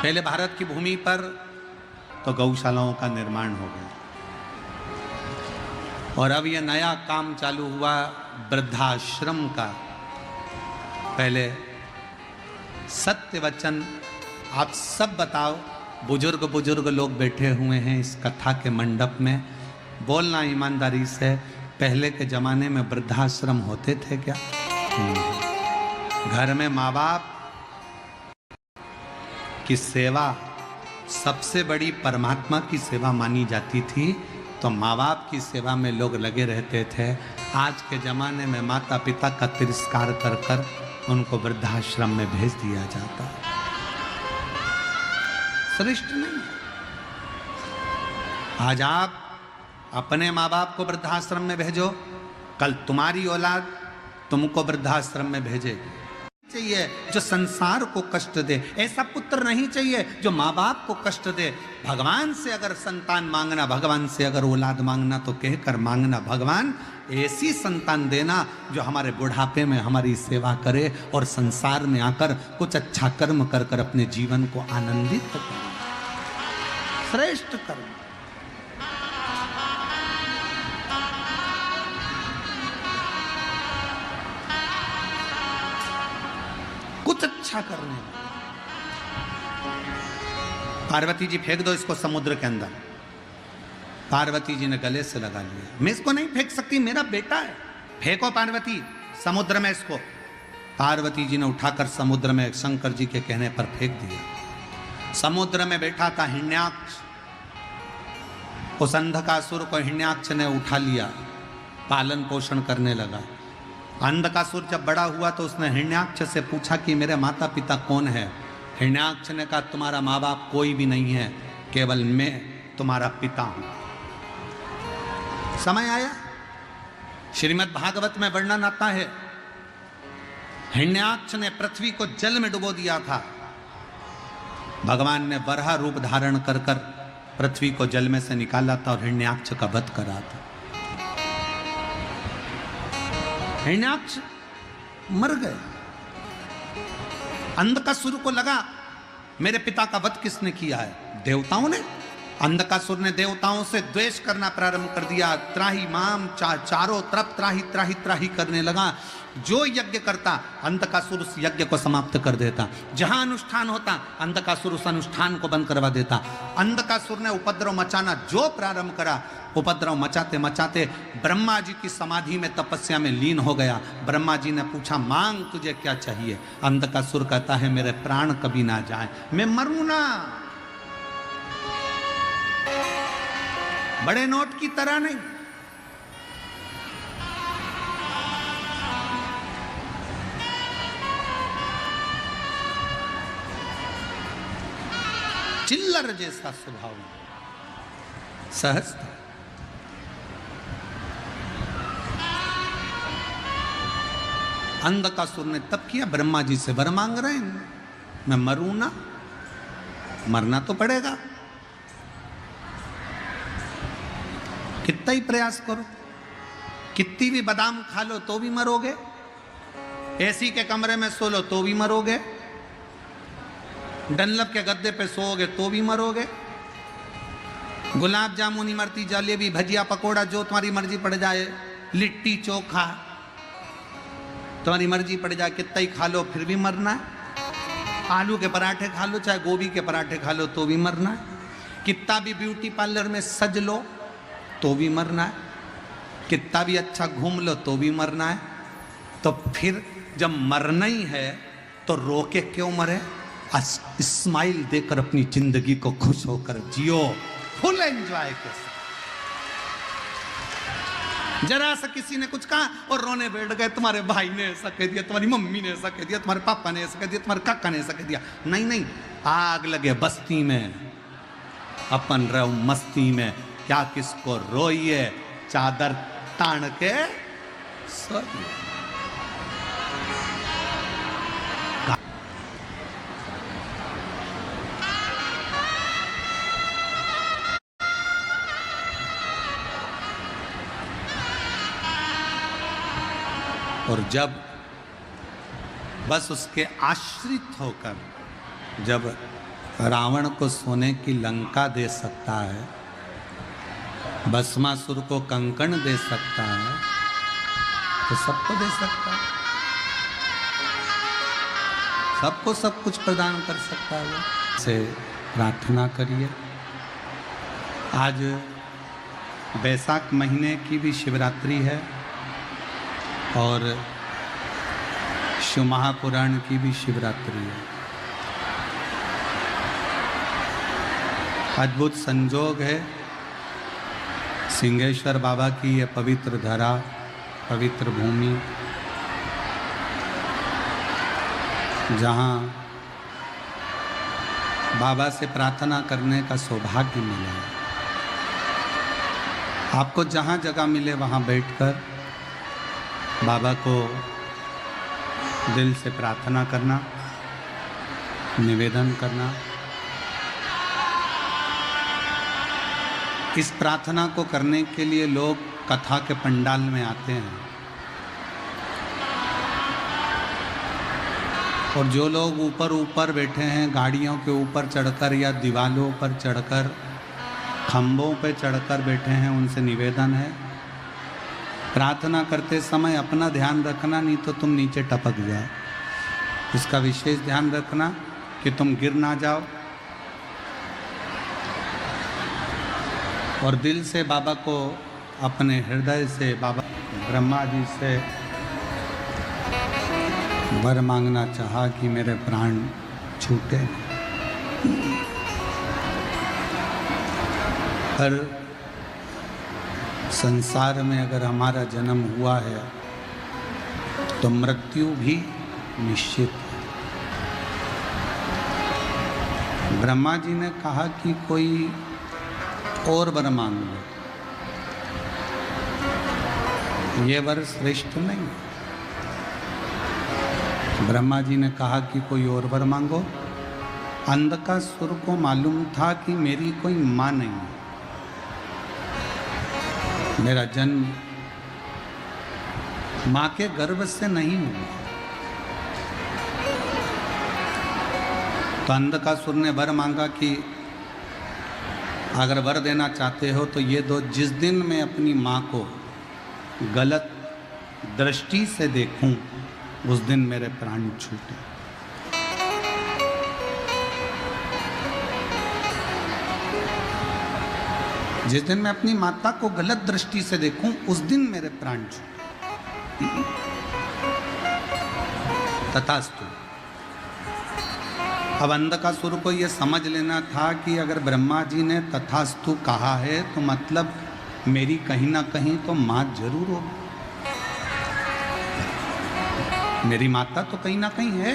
पहले भारत की भूमि पर तो गौशालाओं का निर्माण हो गया, और अब यह नया काम चालू हुआ वृद्धाश्रम का। पहले सत्य वचन आप सब बताओ, बुजुर्ग बुजुर्ग लोग बैठे हुए हैं इस कथा के मंडप में, बोलना ईमानदारी से, पहले के जमाने में वृद्धाश्रम होते थे क्या? घर में माँ बाप की सेवा सबसे बड़ी परमात्मा की सेवा मानी जाती थी, तो माँ बाप की सेवा में लोग लगे रहते थे। आज के ज़माने में माता पिता का तिरस्कार कर कर उनको वृद्धाश्रम में भेज दिया जाता है। श्रेष्ठ नहीं। आज आप अपने माँ बाप को वृद्धाश्रम में भेजो, कल तुम्हारी औलाद तुमको वृद्धाश्रम में भेजेगी। चाहिए जो संसार को कष्ट दे, ऐसा पुत्र नहीं चाहिए जो माँ बाप को कष्ट दे। भगवान से अगर संतान मांगना, भगवान से अगर औलाद मांगना तो कहकर मांगना, भगवान ऐसी संतान देना जो हमारे बुढ़ापे में हमारी सेवा करे और संसार में आकर कुछ अच्छा कर्म कर कर अपने जीवन को आनंदित करे। श्रेष्ठ कर्म। कुछ अच्छा करने। पार्वती जी फेंक दो इसको समुद्र के अंदर। पार्वती जी ने गले से लगा लिया, मैं इसको नहीं फेंक सकती, मेरा बेटा है। फेंको पार्वती समुद्र में इसको। पार्वती जी ने उठाकर समुद्र में शंकर जी के कहने पर फेंक दिया। समुद्र में बैठा था हिरण्याक्ष, उस अंधकासुर को हिरण्याक्ष ने उठा लिया, पालन पोषण करने लगा। अंधकासुर जब बड़ा हुआ तो उसने हिरण्याक्ष से पूछा कि मेरे माता पिता कौन है? हिरण्याक्ष ने कहा तुम्हारा माँ बाप कोई भी नहीं है, केवल मैं तुम्हारा पिता हूं। समय आया, श्रीमद् भागवत में वर्णन आता है, हिरण्याक्ष ने पृथ्वी को जल में डुबो दिया था। भगवान ने वराह रूप धारण कर कर पृथ्वी को जल में से निकाला था और हिरण्याक्ष का वध करा था। हिरण्याक्ष मर गए। अंधकासुर को लगा मेरे पिता का वध किसने किया है? देवताओं ने। अंधकासुर ने देवताओं से द्वेष करना प्रारंभ कर दिया। त्राही माम, चारों तरफ त्राही त्राही त्राही करने लगा। जो यज्ञ करता अंधकासुर उस यज्ञ को समाप्त कर देता। जहां अनुष्ठान होता अंधकासुर उस अनुष्ठान को बंद करवा देता। अंधकासुर ने उपद्रव मचाना जो प्रारंभ करा, उपद्रव मचाते मचाते ब्रह्मा जी की समाधि में तपस्या में लीन हो गया। ब्रह्मा जी ने पूछा मांग तुझे क्या चाहिए? अंधकासुर कहता है मेरे प्राण कभी ना जाए, मैं मरूं ना। बड़े नोट की तरह नहीं, चिल्लर जैसा स्वभाव, सहजता। अंधकासुर ने तब किया, ब्रह्मा जी से वर मांग रहे हैं मैं मरूं ना। मरना तो पड़ेगा, कितना ही प्रयास करो, कितनी भी बादाम खा लो तो भी मरोगे, एसी के कमरे में सो लो तो भी मरोगे, डनलप के गद्दे पे सोओगे तो भी मरोगे। गुलाब जामुन, इमरती, जलेबी, भजिया, पकोड़ा जो तुम्हारी मर्जी पड़ जाए, लिट्टी चोखा तुम्हारी मर्जी पड़ जाए, कितना ही खा लो फिर भी मरना है। आलू के पराठे खा लो, चाहे गोभी के पराठे खा लो तो भी मरना है। कितना भी ब्यूटी पार्लर में सज लो तो भी मरना है। कितना भी अच्छा घूम लो तो भी मरना है। तो फिर जब मरना ही है तो रोके क्यों मरे? स्माइल देकर अपनी जिंदगी को खुश होकर जियो, फुल एंजॉय के साथ। जरा सा किसी ने कुछ कहा और रोने बैठ गए, तुम्हारे भाई ने ऐसा कह दिया, तुम्हारी मम्मी ने ऐसा कह दिया, तुम्हारे पापा ने ऐसा कह दिया, तुम्हारे काका ने ऐसा कह दिया। नहीं नहीं, आग लगे बस्ती में, अपन रहो मस्ती में, क्या किसको रोइए, चादर तान के सोइए। और जब बस उसके आश्रित होकर जब रावण को सोने की लंका दे सकता है, भस्मासुर को कंकण दे सकता है, तो सबको दे सकता है, सबको सब कुछ प्रदान कर सकता है। से प्रार्थना करिए। आज बैसाख महीने की भी शिवरात्रि है और शिव महापुराण की भी शिवरात्रि है। अद्भुत संजोग है, सिंहेश्वर बाबा की यह पवित्र धरा, पवित्र भूमि, जहाँ बाबा से प्रार्थना करने का सौभाग्य मिला है। आपको जहाँ जगह मिले वहाँ बैठकर बाबा को दिल से प्रार्थना करना, निवेदन करना। इस प्रार्थना को करने के लिए लोग कथा के पंडाल में आते हैं, और जो लोग ऊपर ऊपर बैठे हैं, गाड़ियों के ऊपर चढ़कर या दीवालों पर चढ़कर, खंभों पर चढ़कर बैठे हैं, उनसे निवेदन है प्रार्थना करते समय अपना ध्यान रखना, नहीं तो तुम नीचे टपक जाओ। इसका विशेष ध्यान रखना कि तुम गिर ना जाओ। और दिल से बाबा को, अपने हृदय से बाबा ब्रह्मा जी से वर मांगना चाहा कि मेरे प्राण छूटे। पर संसार में अगर हमारा जन्म हुआ है तो मृत्यु भी निश्चित है। ब्रह्मा जी ने कहा कि कोई और वर मांग लो, ये वर श्रेष्ठ नहीं। ब्रह्मा जी ने कहा कि कोई और वर मांगो। अंधकासुर को मालूम था कि मेरी कोई माँ नहीं है, मेरा जन्म माँ के गर्भ से नहीं हुआ। तो अंधकासुर ने वर मांगा कि अगर वर देना चाहते हो तो ये दो, जिस दिन मैं अपनी माँ को गलत दृष्टि से देखूं उस दिन मेरे प्राण छूटे। जिस दिन मैं अपनी माता को गलत दृष्टि से देखूं उस दिन मेरे प्राण छूटे। तथास्तु। अब अंधकासुर को यह समझ लेना था कि अगर ब्रह्मा जी ने तथास्तु कहा है तो मतलब मेरी कहीं ना कहीं तो माँ जरूर होगी, मेरी माता तो कहीं ना कहीं है।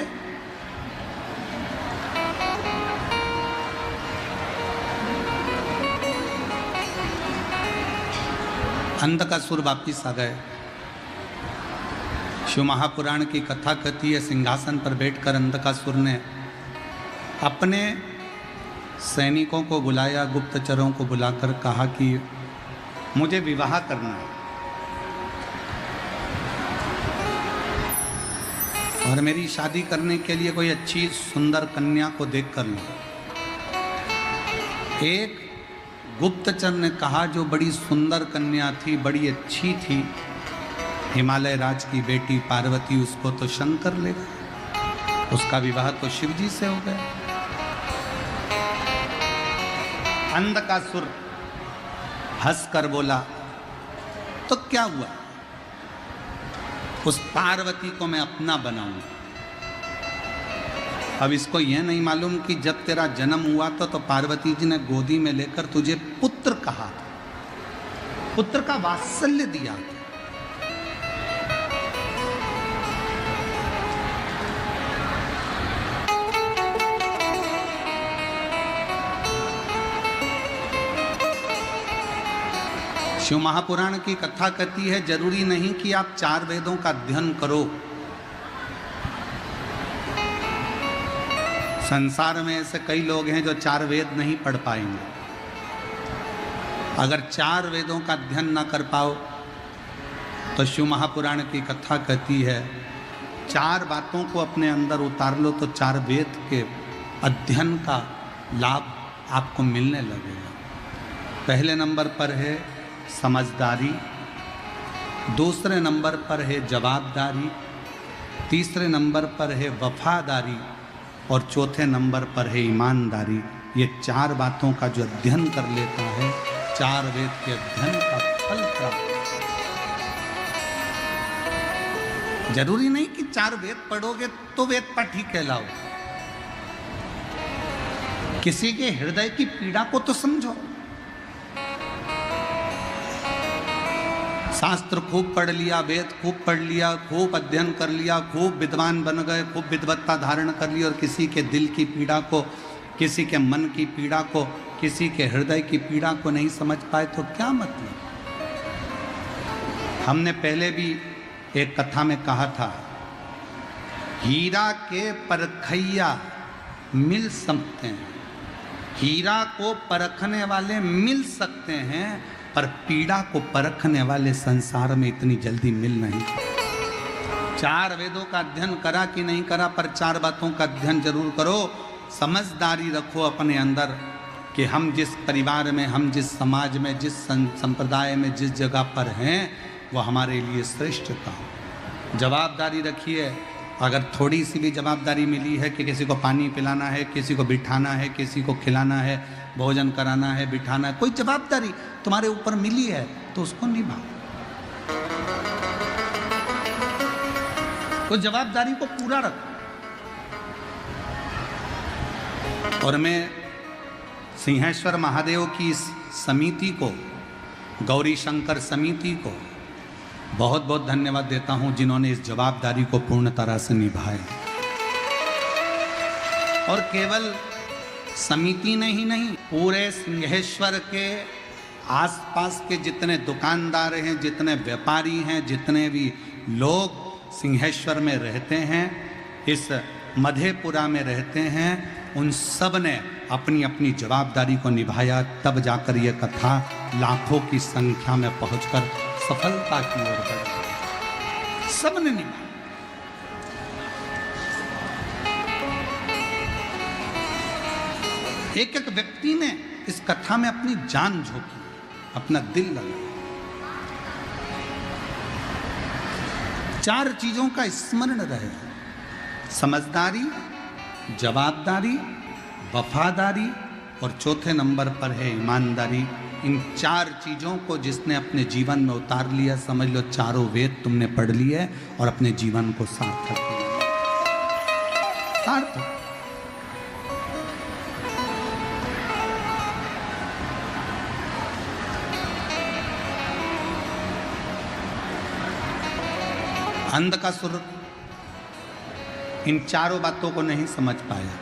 अंधकासुर वापिस आ गए। शिव महापुराण की कथा कहती है, सिंहासन पर बैठकर अंधकासुर ने अपने सैनिकों को बुलाया, गुप्तचरों को बुलाकर कहा कि मुझे विवाह करना है और मेरी शादी करने के लिए कोई अच्छी सुंदर कन्या को देख कर लो। एक गुप्तचर ने कहा जो बड़ी सुंदर कन्या थी, बड़ी अच्छी थी, हिमालय राज की बेटी पार्वती, उसको तो शंकर ले गए, उसका विवाह तो शिव जी से हो गया। अंधकासुर हंसकर बोला तो क्या हुआ, उस पार्वती को मैं अपना बनाऊंगा। अब इसको यह नहीं मालूम कि जब तेरा जन्म हुआ था तो पार्वती जी ने गोदी में लेकर तुझे पुत्र कहा था, पुत्र का वात्सल्य दिया था। शिव महापुराण की कथा कहती है जरूरी नहीं कि आप 4 वेदों का अध्ययन करो। संसार में ऐसे कई लोग हैं जो 4 वेद नहीं पढ़ पाएंगे। अगर 4 वेदों का अध्ययन ना कर पाओ तो शिव महापुराण की कथा कहती है 4 बातों को अपने अंदर उतार लो तो 4 वेद के अध्ययन का लाभ आपको मिलने लगेगा। पहले नंबर पर है समझदारी, दूसरे नंबर पर है जवाबदारी, तीसरे नंबर पर है वफादारी और चौथे नंबर पर है ईमानदारी। ये 4 बातों का जो अध्ययन कर लेता है 4 वेद के अध्ययन का फल प्राप्त। जरूरी नहीं कि 4 वेद पढ़ोगे तो वेद पाठी कहलाओ। किसी के हृदय की पीड़ा को तो समझो। शास्त्र खूब पढ़ लिया, वेद खूब पढ़ लिया, खूब अध्ययन कर लिया, खूब विद्वान बन गए, खूब विद्वत्ता धारण कर ली और किसी के दिल की पीड़ा को, किसी के मन की पीड़ा को, किसी के हृदय की पीड़ा को नहीं समझ पाए तो क्या मतलब। हमने पहले भी एक कथा में कहा था, हीरा के परखैया मिल सकते हैं। हीरा को परखने वाले मिल सकते हैं पर पीड़ा को परखने वाले संसार में इतनी जल्दी मिल नहीं। 4 वेदों का अध्ययन करा कि नहीं करा पर 4 बातों का अध्ययन जरूर करो। समझदारी रखो अपने अंदर कि हम जिस परिवार में, हम जिस समाज में, जिस संप्रदाय में, जिस जगह पर हैं वो हमारे लिए श्रेष्ठता हो। जवाबदारी रखिए। अगर थोड़ी सी भी जवाबदारी मिली है कि किसी को पानी पिलाना है, किसी को बिठाना है, किसी को खिलाना है, भोजन कराना है, बिठाना है, कोई जवाबदारी तुम्हारे ऊपर मिली है तो उसको निभाओ। तो जवाबदारी को पूरा रखो। और मैं सिंहेश्वर महादेव की इस समिति को, गौरी शंकर समिति को बहुत बहुत धन्यवाद देता हूं जिन्होंने इस जवाबदारी को पूर्ण तरह से निभाया। और केवल समिति ने ही नहीं, पूरे सिंहेश्वर के आसपास के जितने दुकानदार हैं, जितने व्यापारी हैं, जितने भी लोग सिंहेश्वर में रहते हैं, इस मधेपुरा में रहते हैं, उन सब ने अपनी अपनी जवाबदारी को निभाया। तब जाकर यह कथा लाखों की संख्या में पहुंचकर सफलता की ओर बढ़ी। सबने निभाया। एक एक व्यक्ति ने इस कथा में अपनी जान झोंकी, अपना दिल लगाया। 4 चीजों का स्मरण रहे, समझदारी, जवाबदारी, वफादारी और चौथे नंबर पर है ईमानदारी। इन 4 चीजों को जिसने अपने जीवन में उतार लिया, समझ लो 4 वेद तुमने पढ़ लिए और अपने जीवन को सार्थक किया। सार्थक। अंधकासुर इन 4 बातों को नहीं समझ पाया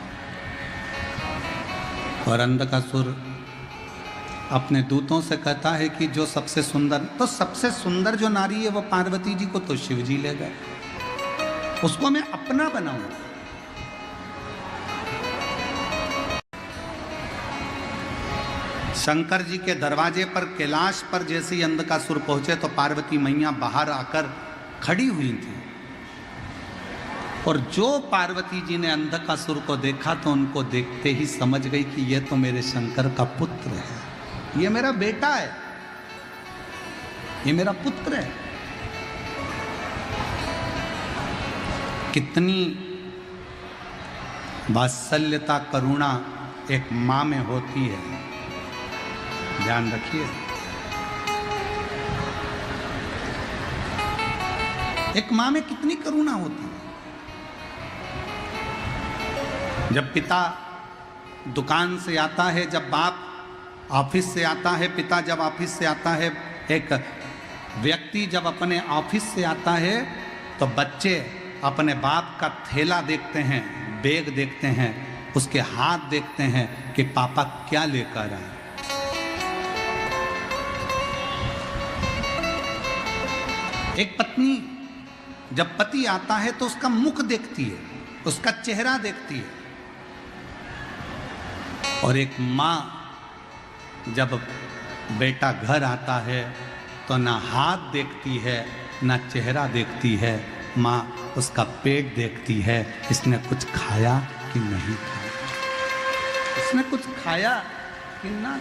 और अंधकासुर अपने दूतों से कहता है कि जो सबसे सुंदर, तो सबसे सुंदर जो नारी है वो पार्वती जी को तो शिव जी ले गए, उसको मैं अपना बनाऊंगा। शंकर जी के दरवाजे पर, कैलाश पर जैसे ही अंधकासुर पहुंचे तो पार्वती मैया बाहर आकर खड़ी हुई थी और जो पार्वती जी ने अंधकासुर को देखा तो उनको देखते ही समझ गई कि ये तो मेरे शंकर का पुत्र है, ये मेरा बेटा है, ये मेरा पुत्र है। कितनी वात्सल्यता, करुणा एक मां में होती है, ध्यान रखिए। एक मां में कितनी करुणा होती है। जब पिता दुकान से आता है, जब बाप ऑफिस से आता है, पिता जब ऑफिस से आता है, एक व्यक्ति जब अपने ऑफिस से आता है तो बच्चे अपने बाप का थैला देखते हैं, बैग देखते हैं, उसके हाथ देखते हैं कि पापा क्या लेकर आए। एक पत्नी जब पति आता है तो उसका मुख देखती है, उसका चेहरा देखती है, और एक माँ जब बेटा घर आता है तो ना हाथ देखती है ना चेहरा देखती है, माँ उसका पेट देखती है, इसने कुछ खाया कि नहीं खाया, इसने कुछ खाया कि ना।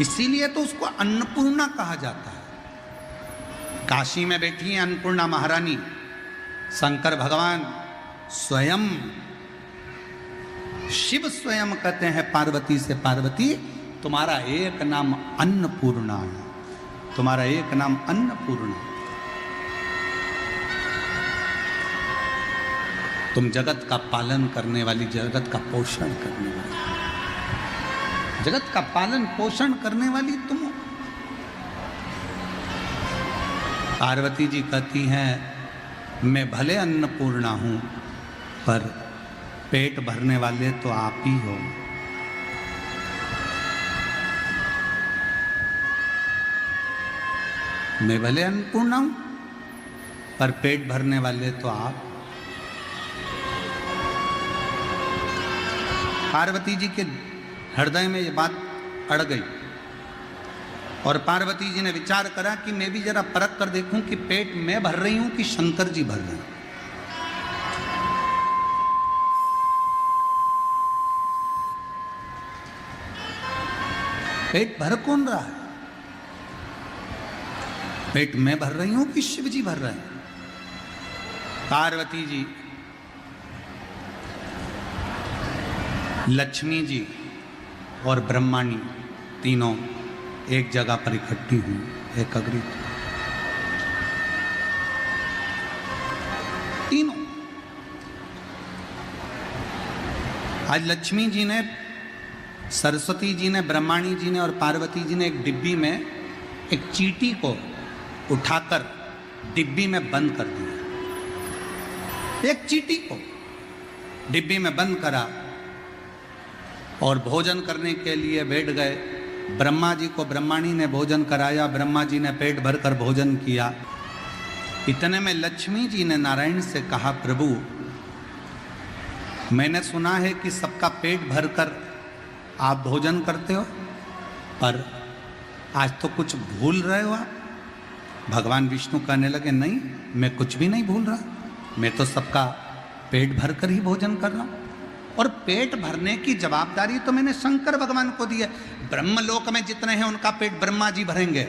इसीलिए तो उसको अन्नपूर्णा कहा जाता है। काशी में बैठी है अन्नपूर्णा महारानी, शंकर भगवान स्वयं, शिव स्वयं कहते हैं पार्वती से, पार्वती तुम्हारा एक नाम अन्नपूर्णा है, तुम्हारा एक नाम अन्नपूर्णा, तुम जगत का पालन करने वाली, जगत का पोषण करने वाली, जगत का पालन पोषण करने वाली तुम। पार्वती जी कहती हैं मैं भले अन्नपूर्णा हूं पर पेट भरने वाले तो आप ही हो। मैं भले अन्नपूर्णा हूं पर पेट भरने वाले तो आप। पार्वती जी के हृदय में ये बात अड़ गई और पार्वती जी ने विचार करा कि मैं भी जरा परख कर देखूं कि पेट मैं भर रही हूं कि शंकर जी भर रहे हैं। पेट भर कौन रहा है? पेट मैं भर रही हूं कि शिव जी भर रहे हैं? पार्वती जी, लक्ष्मी जी और ब्रह्माणी तीनों एक जगह पर इकट्ठी हुई, एकत्रित तीनों। आज लक्ष्मी जी ने, सरस्वती जी ने, ब्रह्माणी जी ने और पार्वती जी ने एक डिब्बी में एक चींटी को उठाकर डिब्बी में बंद कर दिया। एक चींटी को डिब्बी में बंद करा और भोजन करने के लिए बैठ गए। ब्रह्मा जी को ब्रह्माणी ने भोजन कराया, ब्रह्मा जी ने पेट भरकर भोजन किया। इतने में लक्ष्मी जी ने नारायण से कहा, प्रभु मैंने सुना है कि सबका पेट भरकर आप भोजन करते हो, पर आज तो कुछ भूल रहे हो आप। भगवान विष्णु कहने लगे, नहीं मैं कुछ भी नहीं भूल रहा, मैं तो सबका पेट भरकर ही भोजन कर रहा हूं। और पेट भरने की जवाबदारी तो मैंने शंकर भगवान को दी है। ब्रह्मलोक में जितने हैं उनका पेट ब्रह्मा जी भरेंगे,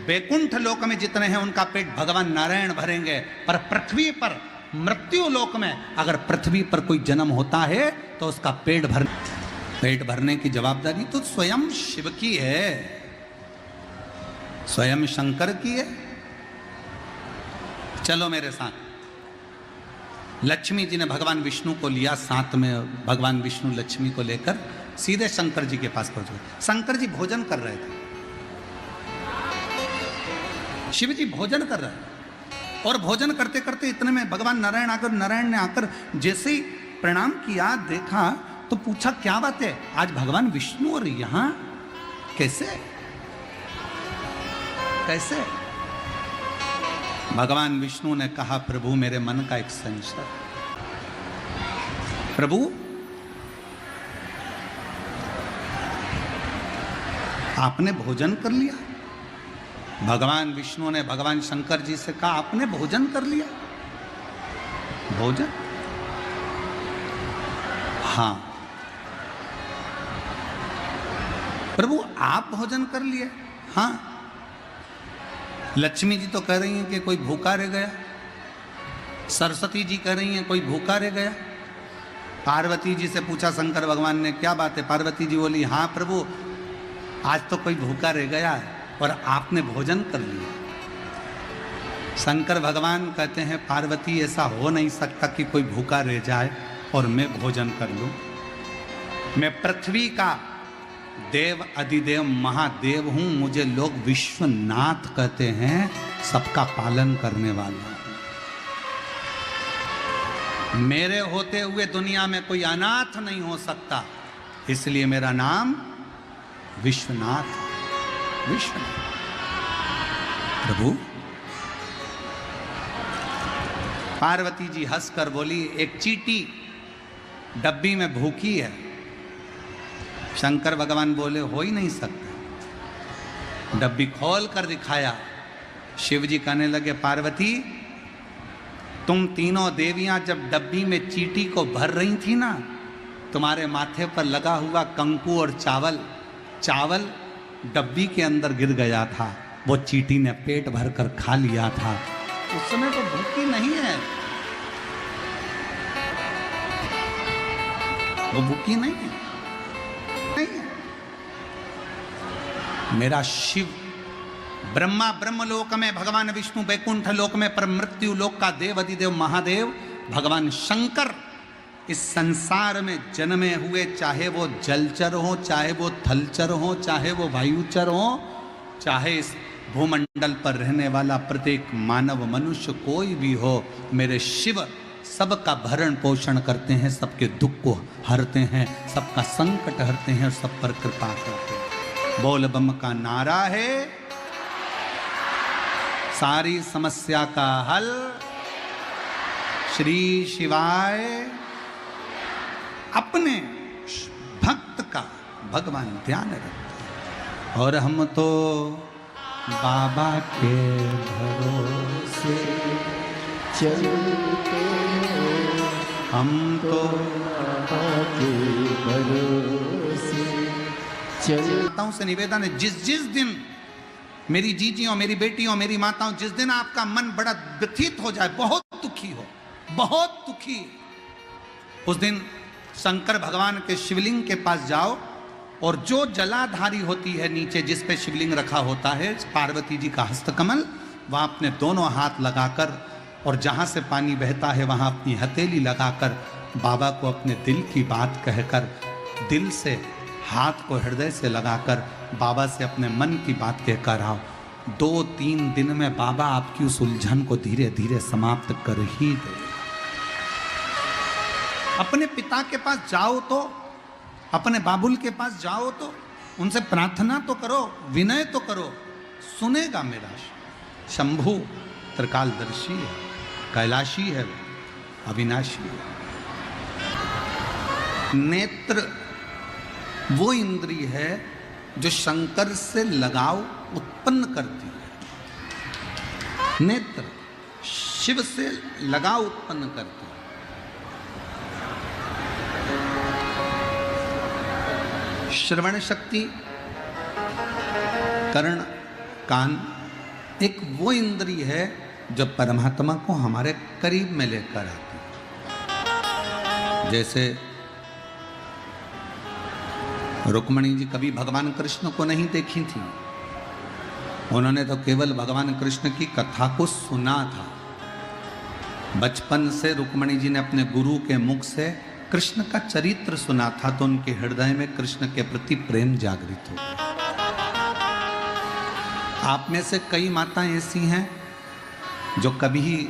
वैकुंठ लोक में जितने हैं उनका पेट भगवान नारायण भरेंगे, पर पृथ्वी पर मृत्यु लोक में अगर पृथ्वी पर कोई जन्म होता है तो उसका पेट भरने की जवाबदारी तो स्वयं शिव की है, स्वयं शंकर की है। चलो मेरे साथ। लक्ष्मी जी ने भगवान विष्णु को लिया साथ में, भगवान विष्णु लक्ष्मी को लेकर सीधे शंकर जी के पास पहुंच गए। शंकर जी भोजन कर रहे थे, शिव जी भोजन कर रहे हैं, और भोजन करते करते इतने में भगवान नारायण ने आकर जैसे ही प्रणाम किया, देखा तो पूछा क्या बात है, आज भगवान विष्णु और यहां कैसे? भगवान विष्णु ने कहा, प्रभु मेरे मन का एक संशय। प्रभु आपने भोजन कर लिया? भगवान विष्णु ने भगवान शंकर जी से कहा, आपने भोजन कर लिया? भोजन? हाँ। प्रभु आप भोजन कर लिए? हाँ। लक्ष्मी जी तो कह रही हैं कि कोई भूखा रह गया, सरस्वती जी कह रही हैं कोई भूखा रह गया। पार्वती जी से पूछा शंकर भगवान ने, क्या बात है? पार्वती जी बोली, हाँ प्रभु आज तो कोई भूखा रह गया और आपने भोजन कर लिया। शंकर भगवान कहते हैं, पार्वती ऐसा हो नहीं सकता कि कोई भूखा रह जाए और मैं भोजन कर लूं। मैं पृथ्वी का देव अधिदेव महादेव हूं, मुझे लोग विश्वनाथ कहते हैं, सबका पालन करने वाला। मेरे होते हुए दुनिया में कोई अनाथ नहीं हो सकता, इसलिए मेरा नाम विश्वनाथ। विष्णु। प्रभु, पार्वती जी हंसकर बोली, एक चींटी डब्बी में भूखी है। शंकर भगवान बोले, हो ही नहीं सकता। डब्बी खोल कर दिखाया। शिव जी कहने लगे, पार्वती, तुम तीनों देवियां जब डब्बी में चींटी को भर रही थी ना, तुम्हारे माथे पर लगा हुआ कंकु और चावल डब्बी के अंदर गिर गया था। वो चींटी ने पेट भर कर खा लिया था। उस समय तो भूखी नहीं है, वो भूखी नहीं है। मेरा शिव ब्रह्मा ब्रह्मलोक में, भगवान विष्णु वैकुंठ लोक में, पर मृत्यु लोक का देव अधिदेव महादेव भगवान शंकर इस संसार में जन्मे हुए, चाहे वो जलचर हो, चाहे वो थलचर हो, चाहे वो वायुचर हो, चाहे इस भूमंडल पर रहने वाला प्रत्येक मानव मनुष्य कोई भी हो, मेरे शिव सबका भरण पोषण करते हैं, सबके दुख को हरते हैं, सबका संकट हरते हैं और सब पर कृपा करते हैं। बोल बम का नारा है, सारी समस्या का हल श्री शिवाय। अपने भक्त का भगवान ध्यान रखते, और हम तो बाबा के भरोसे चलते, हम तो बाबा के भरोसे चलता। से निवेदन है, जिस दिन मेरी जीजियों, मेरी बेटियों, मेरी माताओं, जिस दिन आपका मन बड़ा व्यथित हो जाए, बहुत दुखी हो, बहुत दुखी, उस दिन शंकर भगवान के शिवलिंग के पास जाओ, और जो जलाधारी होती है नीचे जिस पे शिवलिंग रखा होता है, पार्वती जी का हस्तकमल, वहां अपने दोनों हाथ लगाकर, और जहां से पानी बहता है वहां अपनी हथेली लगाकर बाबा को अपने दिल की बात कहकर, दिल से हाथ को हृदय से लगाकर बाबा से अपने मन की बात कहकर आओ। 2-3 दिन में बाबा आपकी उस उलझन को धीरे धीरे समाप्त कर ही दे। अपने पिता के पास जाओ तो, अपने बाबुल के पास जाओ तो, उनसे प्रार्थना तो करो, विनय तो करो, सुनेगा मेरा शंभु। त्रिकालदर्शी है, कैलाशी है, अविनाशी है। नेत्र वो इंद्रिय है जो शंकर से लगाव उत्पन्न करती है। नेत्र शिव से लगाव उत्पन्न करती है। श्रवण शक्ति, कर्ण, कान एक वो इंद्रिय है जो परमात्मा को हमारे करीब में लेकर आती है। जैसे रुक्मणी जी कभी भगवान कृष्ण को नहीं देखी थी, उन्होंने तो केवल भगवान कृष्ण की कथा को सुना था। बचपन से रुक्मणी जी ने अपने गुरु के मुख से कृष्ण का चरित्र सुना था, तो उनके हृदय में कृष्ण के प्रति प्रेम जागृत हो। आप में से कई माताएं ऐसी हैं जो कभी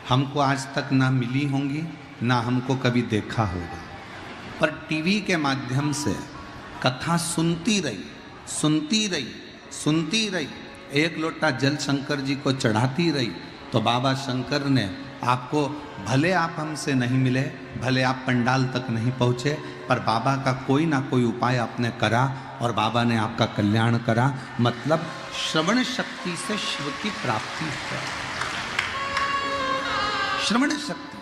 हमको आज तक ना मिली होंगी, ना हमको कभी देखा होगा, पर टीवी के माध्यम से कथा सुनती रही, एक लोटा जल शंकर जी को चढ़ाती रही, तो बाबा शंकर ने आपको, भले आप हमसे नहीं मिले, भले आप पंडाल तक नहीं पहुँचे, पर बाबा का कोई ना कोई उपाय आपने करा और बाबा ने आपका कल्याण करा। मतलब श्रवण शक्ति से शिव की प्राप्ति है। श्रवण शक्ति,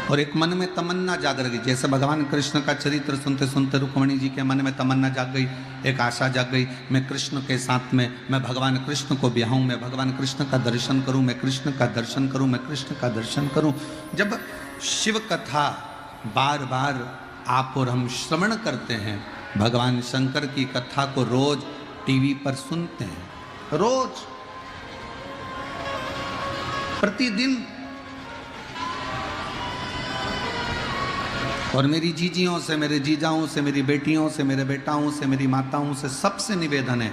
और एक मन में तमन्ना जाग रही, जैसे भगवान कृष्ण का चरित्र सुनते सुनते रुक्मणी जी के मन में तमन्ना जाग गई, एक आशा जाग गई, मैं कृष्ण के साथ में, मैं भगवान कृष्ण को ब्याहूं, मैं भगवान कृष्ण का दर्शन करूं, मैं कृष्ण का दर्शन करूं, मैं कृष्ण का दर्शन करूं। जब शिव कथा बार बार आप और हम श्रवण करते हैं, भगवान शंकर की कथा को रोज टीवी पर सुनते हैं, रोज प्रतिदिन, और मेरी जीजियों से, मेरे जीजाओं से, मेरी बेटियों से, मेरे बेटाओं से, मेरी माताओं से सबसे निवेदन है,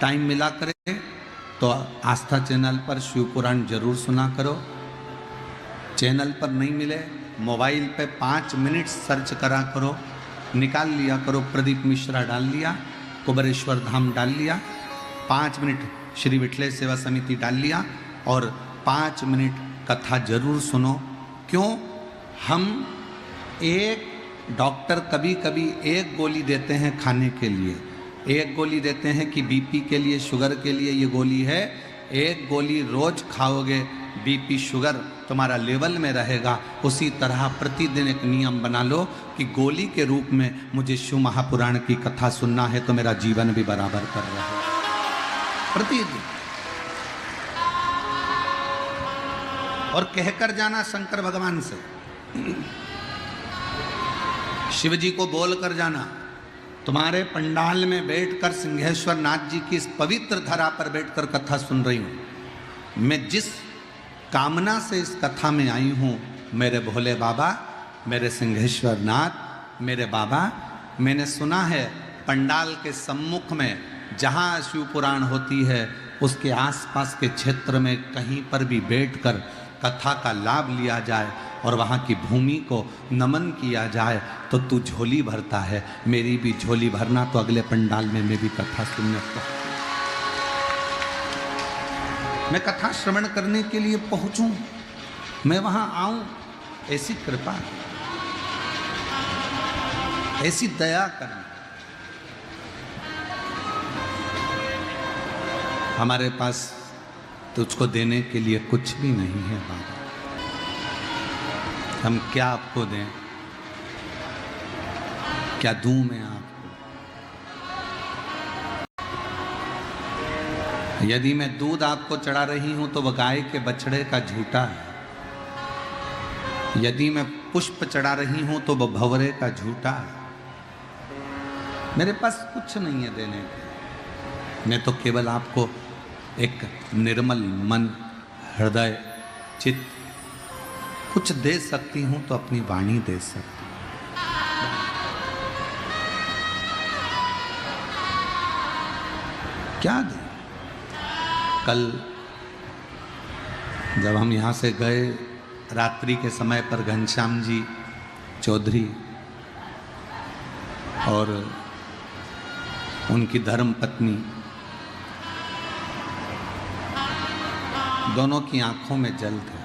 टाइम मिला करे तो आस्था चैनल पर शिव पुराण जरूर सुना करो। चैनल पर नहीं मिले, मोबाइल पे 5 मिनट सर्च करा करो, निकाल लिया करो। प्रदीप मिश्रा डाल लिया, कुबरेश्वर धाम डाल लिया, 5 मिनट श्री विठले सेवा समिति डाल लिया और 5 मिनट कथा जरूर सुनो। क्यों? हम एक डॉक्टर कभी कभी एक गोली देते हैं खाने के लिए, एक गोली देते हैं कि बीपी के लिए, शुगर के लिए ये गोली है। एक गोली रोज खाओगे, बीपी शुगर तुम्हारा लेवल में रहेगा। उसी तरह प्रतिदिन एक नियम बना लो कि गोली के रूप में मुझे शिव महापुराण की कथा सुनना है, तो मेरा जीवन भी बराबर कर रहा है प्रतिदिन। और कहकर जाना शंकर भगवान से, शिव जी को बोल कर जाना, तुम्हारे पंडाल में बैठकर सिंहेश्वर नाथ जी की इस पवित्र धरा पर बैठकर कथा सुन रही हूं। मैं जिस कामना से इस कथा में आई हूं, मेरे भोले बाबा, मेरे सिंहेश्वर नाथ, मेरे बाबा, मैंने सुना है पंडाल के सम्मुख में जहां शिव पुराण होती है उसके आसपास के क्षेत्र में कहीं पर भी बैठकर कथा का लाभ लिया जाए और वहाँ की भूमि को नमन किया जाए तो तू झोली भरता है। मेरी भी झोली भरना, तो अगले पंडाल में मैं भी कथा सुनने को, मैं कथा श्रवण करने के लिए पहुंचूं, मैं वहां आऊं। ऐसी कृपा, ऐसी दया करना। हमारे पास तुझको देने के लिए कुछ भी नहीं है बाबा, हम क्या आपको दें, क्या दूं मैं आपको? यदि मैं दूध आपको चढ़ा रही हूं तो वह गाय के बछड़े का झूठा है। यदि मैं पुष्प चढ़ा रही हूं तो वह भंवरे का झूठा है। मेरे पास कुछ नहीं है देने को, मैं तो केवल आपको एक निर्मल मन, हृदय, चित्त कुछ दे सकती हूं तो अपनी वाणी दे सकती हूं। क्या दे? कल जब हम यहां से गए रात्रि के समय पर, घनश्याम जी चौधरी और उनकी धर्म पत्नी, दोनों की आंखों में जल थे।